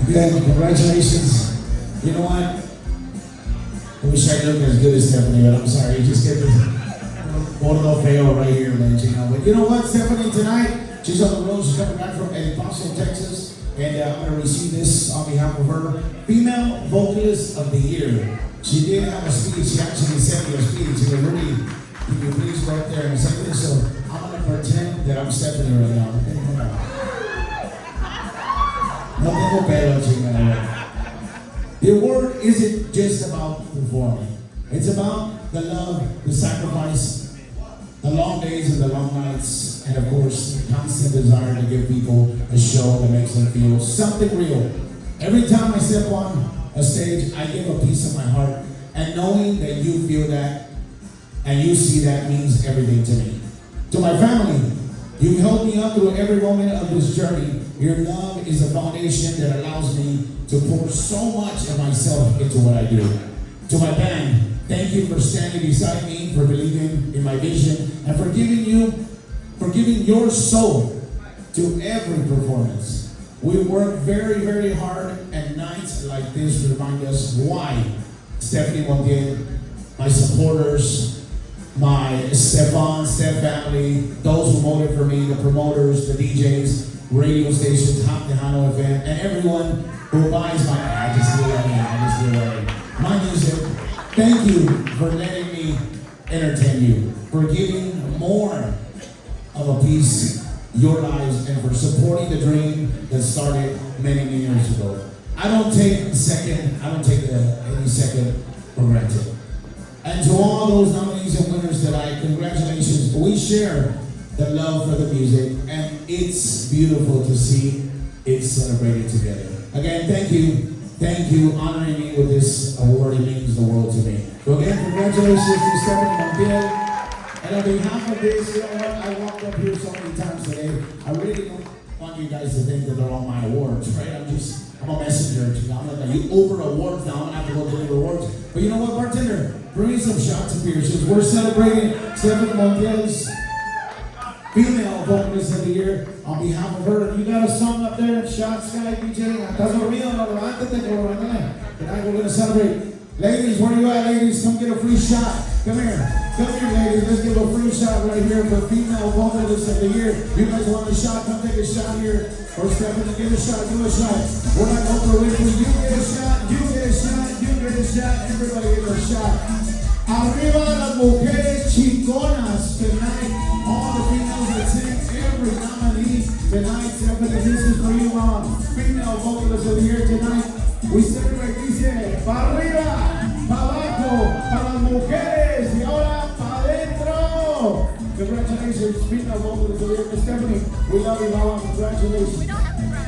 Again, congratulations. You know what? I wish I looked as good as Stephanie, but I'm sorry. You just get this Gordo Feo right here, man. You know, but you know what, Stephanie, tonight, she's on the road. She's coming back from El Paso, Texas. And I'm going to receive this on behalf of her. Female Vocalist of the Year. She did have a speech. She actually sent me a speech. She goes, Rudy, can you please go up there and say this? So I'm going to pretend that I'm Stephanie right now. No tengo pelo, chingada. The award isn't just about performing. It's about the love, the sacrifice, the long days and the long nights, and of course, the constant desire to give people a show that makes them feel something real. Every time I step on a stage, I give a piece of my heart, and knowing that you feel that and you see that means everything to me. To my family, you've helped me up through every moment of this journey. Your love is a foundation that allows me to pour so much of myself into what I do. To my band, thank you for standing beside me, for believing in my vision, and for giving your soul to every performance. We work very, very hard, and nights like this remind us why Stephanie Montiel, my supporters, my Steph family, those who voted for me, the promoters, the DJs, radio stations, Tejano FM, and everyone who buys my music. Thank you for letting me entertain you, for giving more of a piece your lives, and for supporting the dream that started many, many years ago. I don't take any second for granted. And to all those nominees and winners tonight, congratulations. We share the love for the music, and it's beautiful to see it celebrated together. Again, thank you. Thank you, honoring me with this award. It means the world to me. So again, congratulations to Stephanie Montiel. And on behalf of this, you know what? I walked up here so many times today. I really don't want you guys to think that they're all my awards, right? I'm a messenger. I'm like, you over awards now. I'm gonna have to go deliver awards. But you know what, bartender? Bring me some shots of beer since we're celebrating Stephanie Montiel's Female Vocalist of the Year. On behalf of her, you got a song up there, Shots Guy, DJ. Estás dormido, no levántate, cabrón. Tonight we're gonna celebrate. Ladies, where you at, ladies? Come get a free shot. Come here, ladies. Let's give a free shot right here for Female Vocalist of the Year. You guys want a shot? Come take a shot here. Or Stephanie, give a shot, do a shot. We're not Oprah Winfrey. You get a shot, you get a shot, you get a shot. Everybody get a shot. Arriba las mujeres chingonas tonight. All the females that sing, every nominee tonight. Stephanie, this is for you, Mom. Female Vocalist of the Year tonight. We celebrate, dice, para arriba, para abajo, para las mujeres, y ahora para adentro. Congratulations, Female Vocalist of the Year. Stephanie, we love you, Mama. Congratulations. We don't have to run.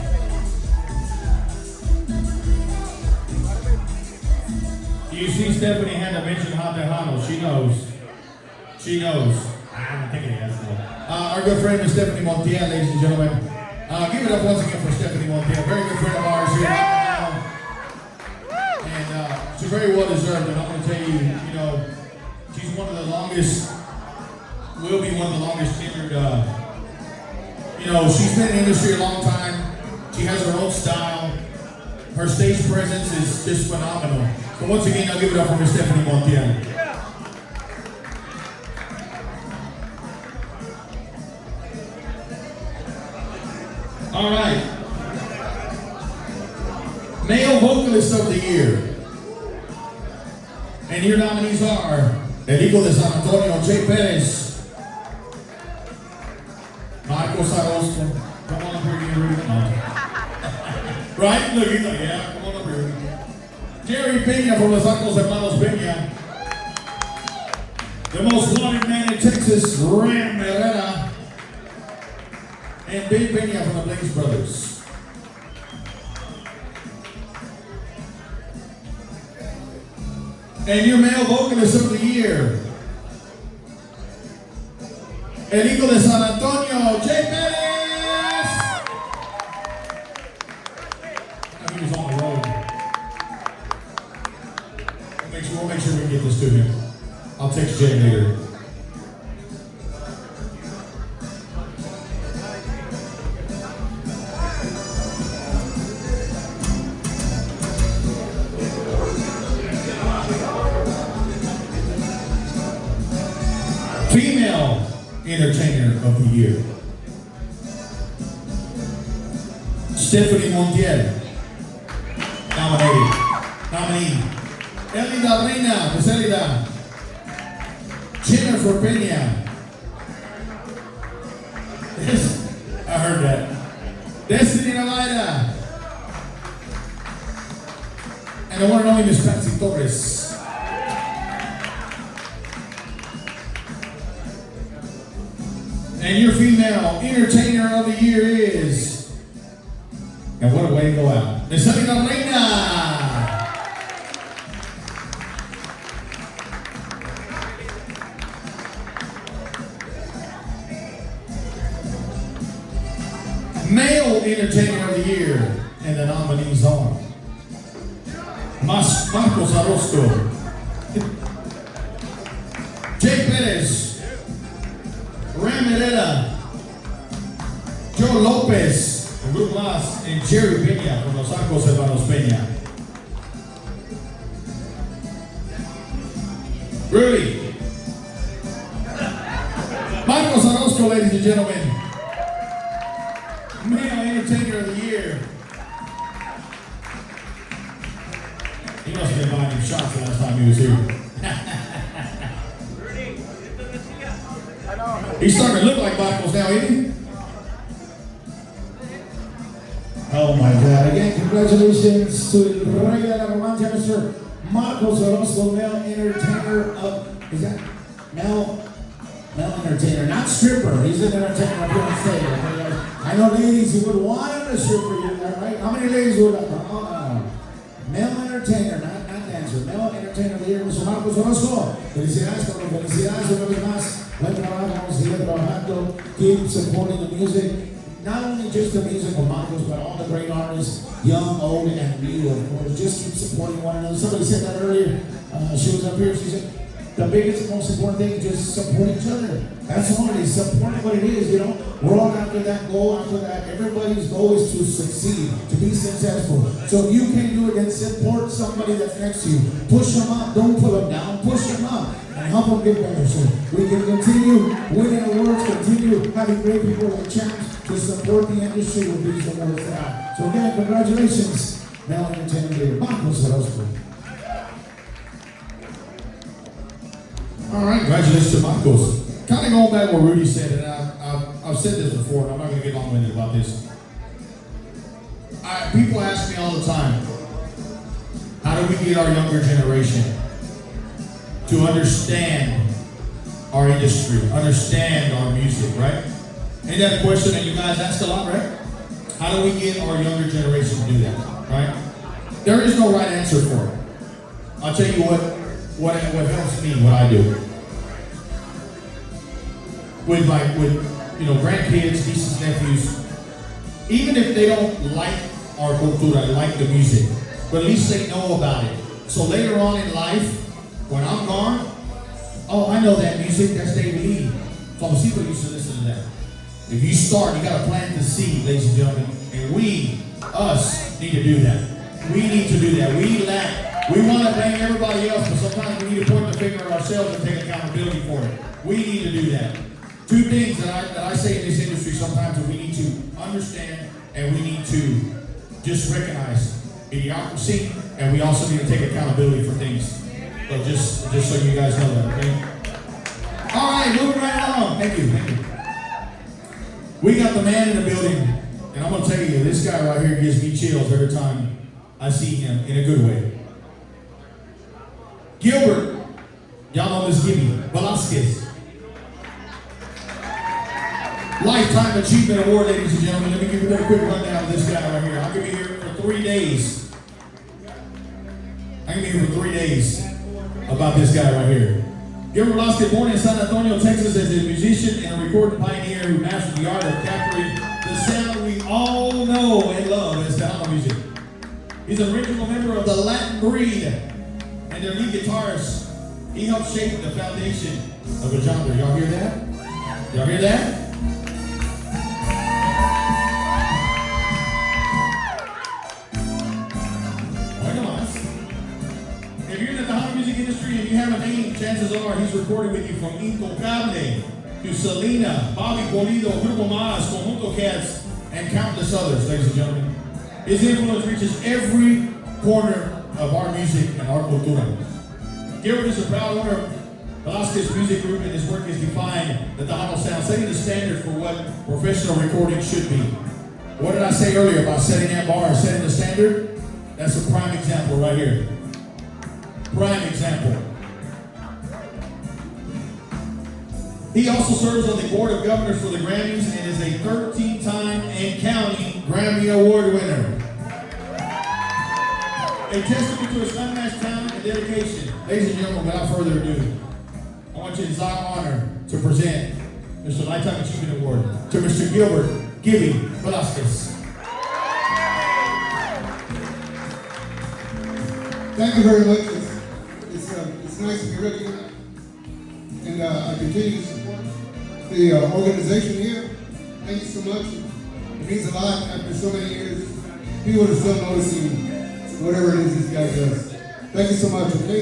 You see Stephanie had to mention Tejano. She knows. She knows. I'm thinking it has to. Our good friend is Stephanie Montiel, ladies and gentlemen. Give it up once again for Stephanie Montiel. Very good friend of ours here. And she's very well deserved. And I'm going to tell you, you know, she's one of the longest, will be one of the longest tenured, you know, she's been in the industry a long time. She has her own style. Her stage presence is just phenomenal. So once again, I'll give it up for Miss Stephanie Montiel. All right. Male Vocalist of the Year. And your nominees are el hijo de San Antonio, Jay Perez, Marcos Arosco. Come on up here, Rudy. No. Right? Look, he's like, yeah, come on up here. Jerry Peña from Los Arcos Hermanos Peña. The most wanted man in Texas, Ram Herrera. And Big Peña from the Blaze Brothers. And your male vocalist of the year, el hijo de San Antonio, Jay Perez. He was on the road. We'll make sure we get this to him. I'll text Jay later. Female Entertainer of the Year, Stephanie Montiel, nominee. Elida Reina, Miss Elida. Jennifer Peña. Yes, I heard that. Destiny Navaida. And the one and only Miss Patsy Torres. And your female entertainer of the year is, and what a way to go out, Miss Elida Reina. Male Entertainer of the Year, and the nominees are Marcos Arosco, Jay Perez, Ram Herrera, Joe Lopez, Luke Las, and Jerry Peña from Los Arcos Hermanos Peña. Rudy. Marcos Arosco, ladies and gentlemen. Male Entertainer of the Year. He must have been buying him shots the last time he was here. He's starting to look like Marcos now, isn't he? Oh my God. Again, congratulations to the Rey de la Romancia, Mr. Marcos Orozco, male entertainer of, is that male entertainer, not stripper. He's an entertainer up here on stage. Okay? I know ladies, you would want him to strip for you, right? How many ladies would like? No. Male entertainer, not dancer. Male entertainer of the year, Mr. Marcos Orozco. Felicidades, cabrón. Felicidades una vez más. Buen trabajo, vamos a seguir trabajando. Keep supporting the music. Not only just the music of Marcos, but all the great artists, young, old, and new, of course. Just keep supporting one another. Somebody said that earlier. She was up here. She said, the biggest, most important thing is just support each other. That's all it is. Support what it is, you know. We're all after that goal, after that. Everybody's goal is to succeed, to be successful. So if you can't do it, then support somebody that's next to you. Push them up. Don't pull them down. Push them up and help them get better. So we can continue winning awards, continue having great people like champs to support the industry with these awards. So again, congratulations, male entertainer, Marcos Orozco. All right, congratulations to Marcos. Kind of going back to what Rudy said, and I've said this before, and I'm not going to get long-winded about this. People ask me all the time, how do we get our younger generation to understand our industry, understand our music, right? Ain't that a question that you guys ask a lot, right? How do we get our younger generation to do that, right? There is no right answer for it. I'll tell you what helps me, what I do. With grandkids, nieces, nephews, even if they don't like our cultura, like the music, but at least they know about it. So later on in life, when I'm gone, oh, I know that music, that's David Lee. Famosito used to listen to that. If you start, you gotta plant the seed, ladies and gentlemen, and us need to do that. We need to do that. We want to blame everybody else, but sometimes we need to point the finger at ourselves and take accountability for it. We need to do that. Two things that I say in this industry sometimes that we need to understand and we need to just recognize idiocracy, and we also need to take accountability for things. So just so you guys know that, okay? All right, moving right along. Thank you. We got the man in the building, and I'm gonna tell you, this guy right here gives me chills every time I see him in a good way. Gilbert, y'all know this Gibby, Velasquez. Lifetime Achievement Award, ladies and gentlemen. Let me give you a quick rundown of this guy right here. I'm gonna be here for 3 days. I'm gonna be here for 3 days about this guy right here. Gilbert Velasquez, born in San Antonio, Texas, as a musician and a recording pioneer who mastered the art of capturing the sound we all know and love as Tejano music. He's an original member of the Latin Breed and their lead guitarist. He helped shape the foundation of a genre. Y'all hear that? Y'all hear that? If you're in the Tejano music industry and you have a name, chances are he's recorded with you from Intocable to Selena, Bobby Pulido, Grupo Mas, Conjunto Cats, and countless others, ladies and gentlemen. His influence reaches every corner of our music and our cultura. Gilbert is a proud owner of Velasquez Music Group, and his work has defined the Tejano sound, setting the standard for what professional recording should be. What did I say earlier about setting that bar and setting the standard? That's a prime example right here. Prime example. He also serves on the board of governors for the Grammys and is a 13-time and counting Grammy Award winner. A testament to his unmatched talent and dedication. Ladies and gentlemen, without further ado, I want you to desire honor to present Mr. Lifetime Achievement Award to Mr. Gilbert Gibby Velasquez. Thank you very much. It's nice to be recognized, and I continue to support the organization here. Thank you so much. It means a lot after so many years. People are still noticing whatever it is this guy does. Thank you so much, okay?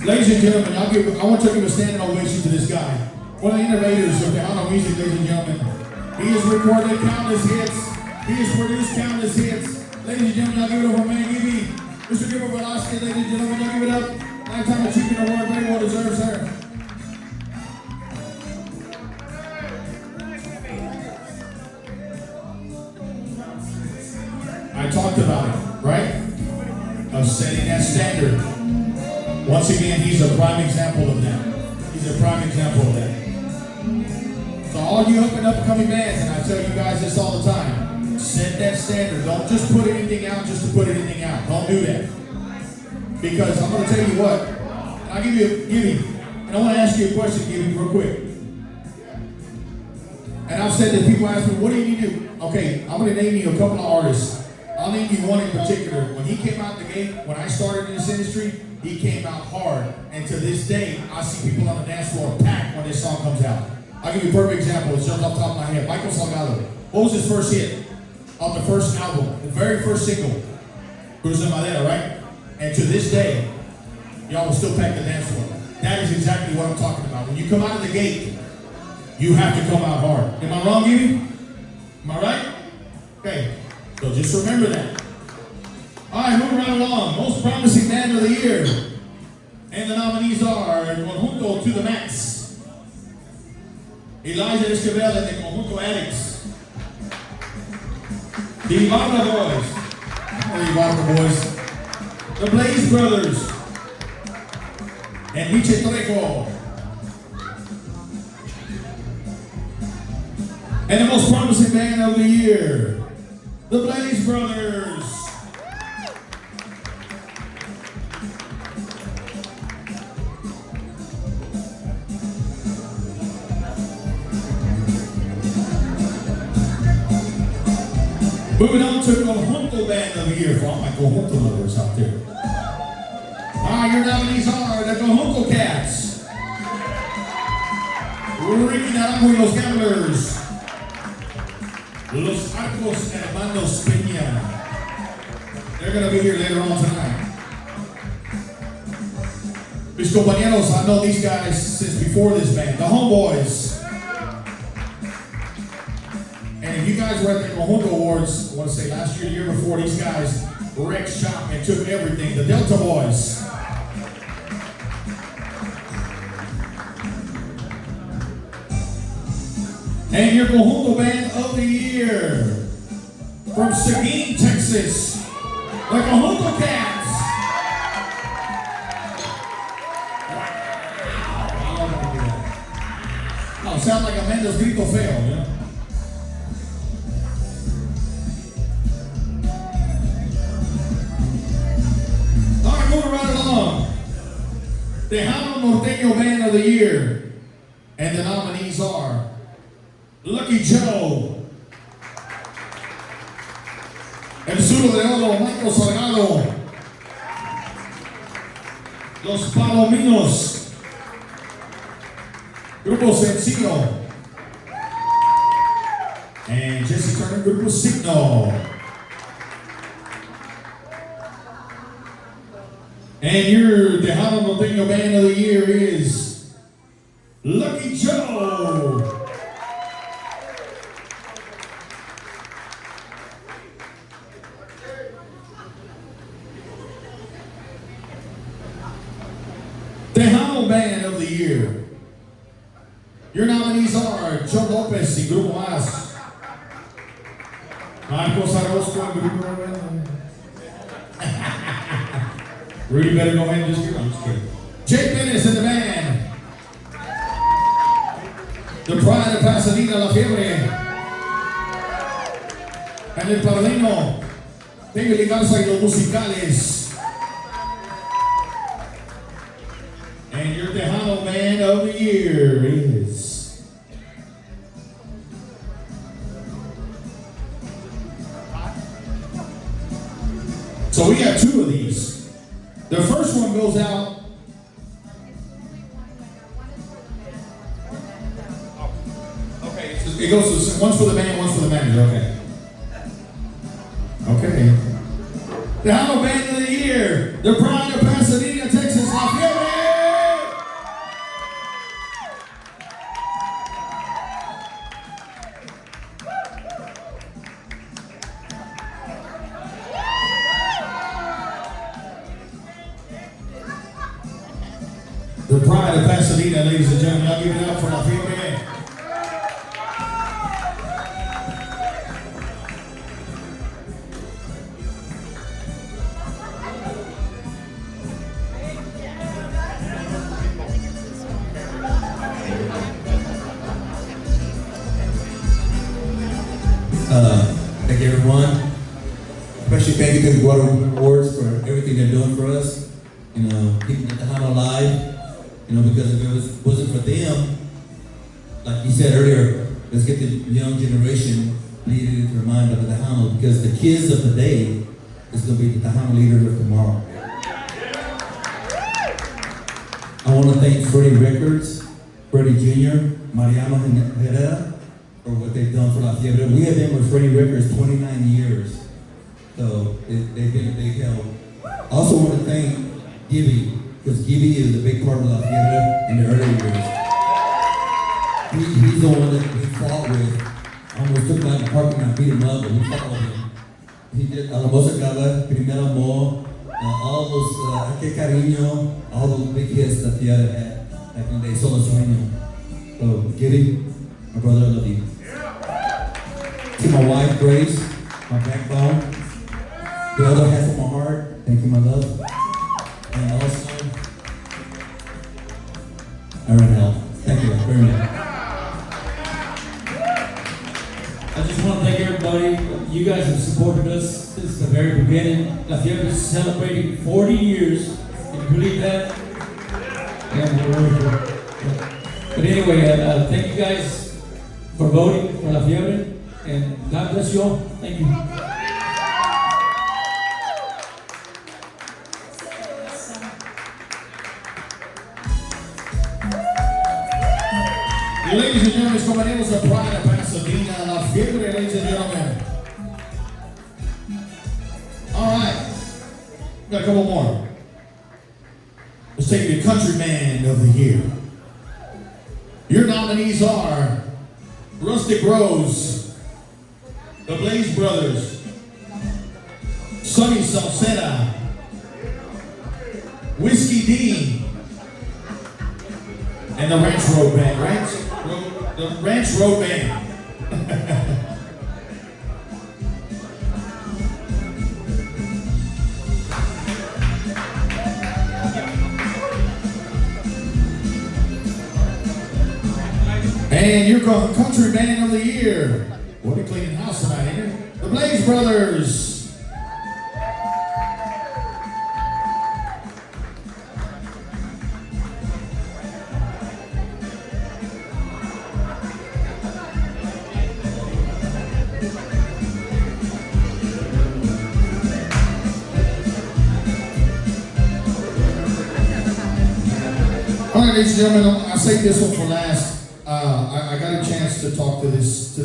Ladies and gentlemen, I want to give a standing ovation to this guy. One of the innovators of Tejano music, ladies and gentlemen. He has recorded countless hits. He has produced countless hits. Ladies and gentlemen, y'all give it up for man Gibby. Mr. Gilbert Velasquez, ladies and gentlemen, y'all give it up. Lifetime Achievement Award, very well deserved, sir. I talked about it, right? Of setting that standard. Once again, he's a prime example of that. He's a prime example of that. So all you up and upcoming bands, and I tell you guys this all the time, set that standard. Don't just put anything out just to put anything out. Don't do that. Because I'm going to tell you what, and I'll give you, and I want to ask you a question, Gibby, real quick. And I've said that people ask me, what do you need to do? Okay, I'm going to name you a couple of artists. I'll name you one in particular. When he came out the gate, when I started in this industry, he came out hard. And to this day, I see people on the dance floor packed when this song comes out. I'll give you a perfect example. It's just off the top of my head. Michael Salgado. What was his first hit? Off the first album, the very first single. Cruz de Madera, right? And to this day, y'all will still pack the dance floor. That is exactly what I'm talking about. When you come out of the gate, you have to come out hard. Am I wrong, Gibby? Am I right? Okay. So just remember that. All right, moving right along. Most promising band of the year. And the nominees are Conjunto to the Max. Elijah Esquivel and the Conjunto Addicts. The Ibarra Boys. The Ibarra Boys. The Blaze Brothers. And Miche Trejo. And the most promising band of the year. The Blaze Brothers. Moving on to Conjunto Band of the Year for all my Conjunto lovers out there. Your nominees are the Conjunto Cats, Ricky Naranjo y los Gamblers, Los Arcos Hermanos Peña. They're going to be here later on tonight. Mis compañeros, I know these guys since before before this band, the Homeboys. And if you guys were at the Conjunto Awards, I want to say last year, the year before, these guys wrecked shop and took everything. The Delta Boys. And your Conjunto Band of the Year from Seguin, Texas, the Conjunto Cats. Wow. Oh, sound like Amanda's grito feo, you know? All right, moving right along. Tejano Norteño Band of the Year. And the nominees are Lucky Joe, El Sur de Oro, Michael Salgado, Los Palominos, Grupo Sencillo, and Jesse Turner, Grupo Signo. And your Tejano Norteño Band of the Year is Lucky Joe. Tejano Band of the Year. Your nominees are Joe Lopez y Grupo Más. Marcos Arosco and Grupo. Rudy better go ahead and just give it. I'm just kidding. Jake Bennis in the band. The Pride of Pasadena, La Fiebre. And El Padrino. David Ligarza y los Musicales. And your Tejano Band of the Year is so we got two of these. The first one goes out. Okay, it goes to one's for the band, one's for the manager. Okay. Tejano Band of the Year, the Pride of Pasadena, Texas, La Fiebre. The Pride of Pasadena, ladies and gentlemen. I'll give it up for La Fiebre. Thank you, everyone. Especially thank you to the Guadalupe Awards for everything they're doing for us. You know, keeping the Tejano alive. You know, because if it wasn't for them, like you said earlier, let's get the young generation leaders to remind of the Tejano, because the kids of today is going to be the Tejano leaders of tomorrow. I want to thank Freddie Records, Freddie Jr., Mariano Herrera, for what they've done for La Fiebre. We have been with Freddie Records 29 years, so they've been a big help. I also want to thank Gibby, because Gibby is a big part of La Fiebre in the early years. He's the one that we fought with. I almost took him out in the parking lot, beat him up, but we fought with him. He did La Moza Gala, Primer Amor, all those, Que Cariño, all those big hits that Fiebre had back in the day, Solo Sueño. So, Gibby, my brother, I love you. To my wife, Grace, my backbone, the other half of my heart, thank you, my love. And also, Aaron L. Thank you very much. I just want to thank everybody. You guys have supported us since the very beginning. La Fiebre is celebrating 40 years. Can you believe that? Yeah, but anyway, thank you guys for voting for La Fiebre. And God bless you all. Thank you. Ladies and gentlemen, compañeros, the Pride of Pasadena, La Fiebre, ladies and gentlemen. All right, got a couple more. Let's take the Country Man of the Year. Your nominees are Rustic Rose, the Blaze Brothers, Sonny Salceda, Whiskey D, and the Ranch Road Band. The Ranch Road Band. And your country band of the year. What a cleaning house tonight, ain't it? The Blaze Brothers. All right, ladies and gentlemen, I saved this one for last. I got a chance to talk to this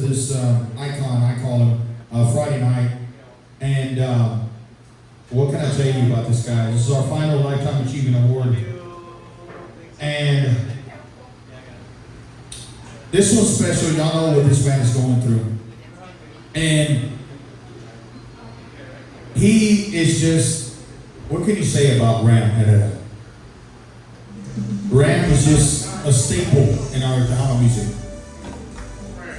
icon, I call him, Friday night. And what can I tell you about this guy? This is our final Lifetime Achievement Award. And this one's special. Y'all know what this man is going through. And he is just, what can you say about Ram Herrera? Ram is just a staple in our Tejano music.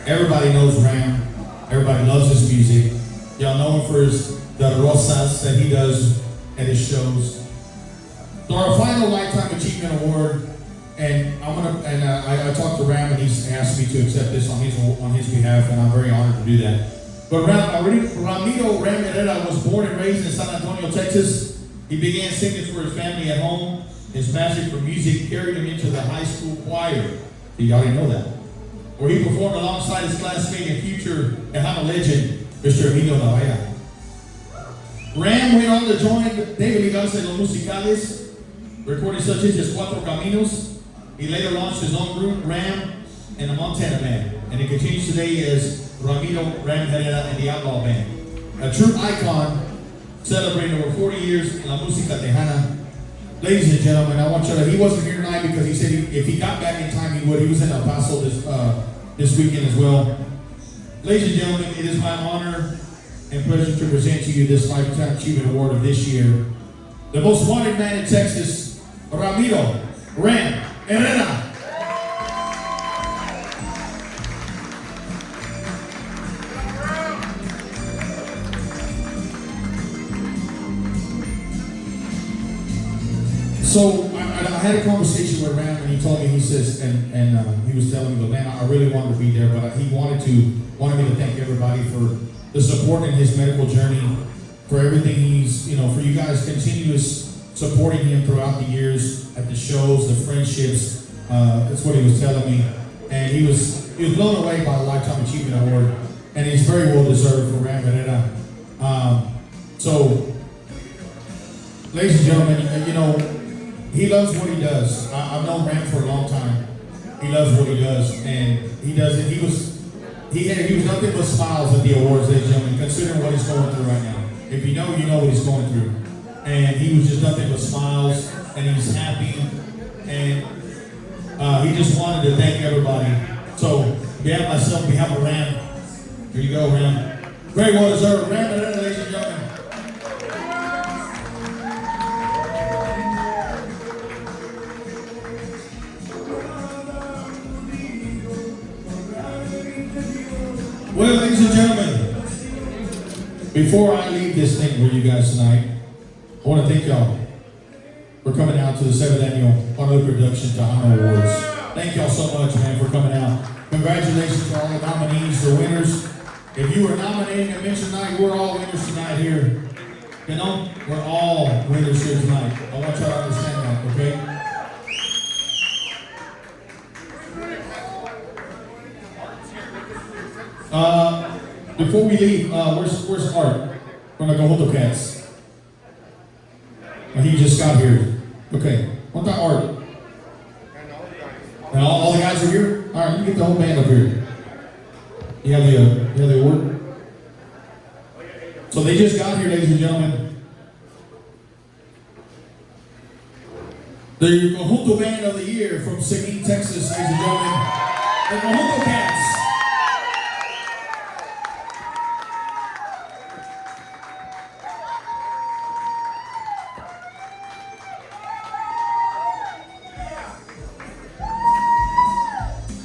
Everybody knows Ram. Everybody loves his music. Y'all know him for his the rosas that he does at his shows. So our final Lifetime Achievement Award, and I talked to Ram and he's asked me to accept this on his behalf, and I'm very honored to do that. But Ramiro Ram Herrera was born and raised in San Antonio, Texas. He began singing for his family at home. His passion for music carried him into the high school choir. You already know that. Where he performed alongside his classmate and future Tejano legend, Mr. Emilio Navaya. Ram went on to join David Ligarza en los Musicales, recording such hits as Cuatro Caminos. He later launched his own group, Ram and the Montana Band. And he continues today as Ramiro Ram Herrera and the Outlaw Band. A true icon, celebrating over 40 years in la música tejana. Ladies and gentlemen, I want you to, he wasn't here tonight because he said if he got back in time, he would. He was in El Paso this weekend as well. Ladies and gentlemen, it is my honor and pleasure to present to you this Lifetime Achievement Award of this year. The most wanted man in Texas, Ramiro Ram Herrera. So I had a conversation with Ram, and he told me, he says, and he was telling me, man, I really wanted to be there, but he wanted me to thank everybody for the support in his medical journey, for everything he's, for you guys continuous supporting him throughout the years at the shows, the friendships. That's what he was telling me, and he was blown away by the Lifetime Achievement Award, and it's very well deserved for Ram Herrera. So, ladies and gentlemen, he loves what he does. I've known Ram for a long time. He loves what he does, and he does it. He was nothing but smiles at the awards, ladies and gentlemen, considering what he's going through right now. If you know what he's going through. And he was just nothing but smiles, and he's happy, and he just wanted to thank everybody. So, on behalf of myself, on behalf of Ram, here you go, Ram. Very well deserved. Ram Herrera, ladies and gentlemen. Well, ladies and gentlemen, before I leave this thing with you guys tonight, I want to thank y'all for coming out to the 7th Annual Guadalupe Production Tejano Awards. Thank y'all so much, man, for coming out. Congratulations to all the nominees, the winners. If you were nominated and mentioned tonight, we're all winners tonight here. We're all winners here tonight. I want y'all to understand that, okay? Before we leave, where's Art from the Gahoto Cats? He just got here. Okay, what about Art? And all the guys are here? All right, you get the whole band up here. You have the award? So they just got here, ladies and gentlemen. The Conjunto Band of the Year from Seguin, Texas, ladies and gentlemen. The Conjunto Cats.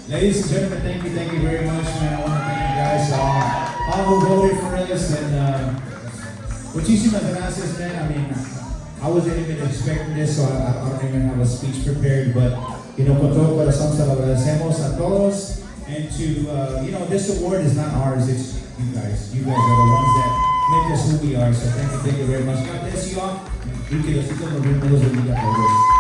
Ladies and gentlemen, thank you very much, man. I want to thank you guys all who voted for us, and muchísimas gracias, man. I mean, I wasn't even expecting this, so I don't even have a speech prepared, but you know, con todo corazón se lo agradecemos a todos, and to you know, this award is not ours, it's you guys. You guys are the ones that make us who we are. So thank you very much. God bless you all. Y que Diosito nos bendiga a todos.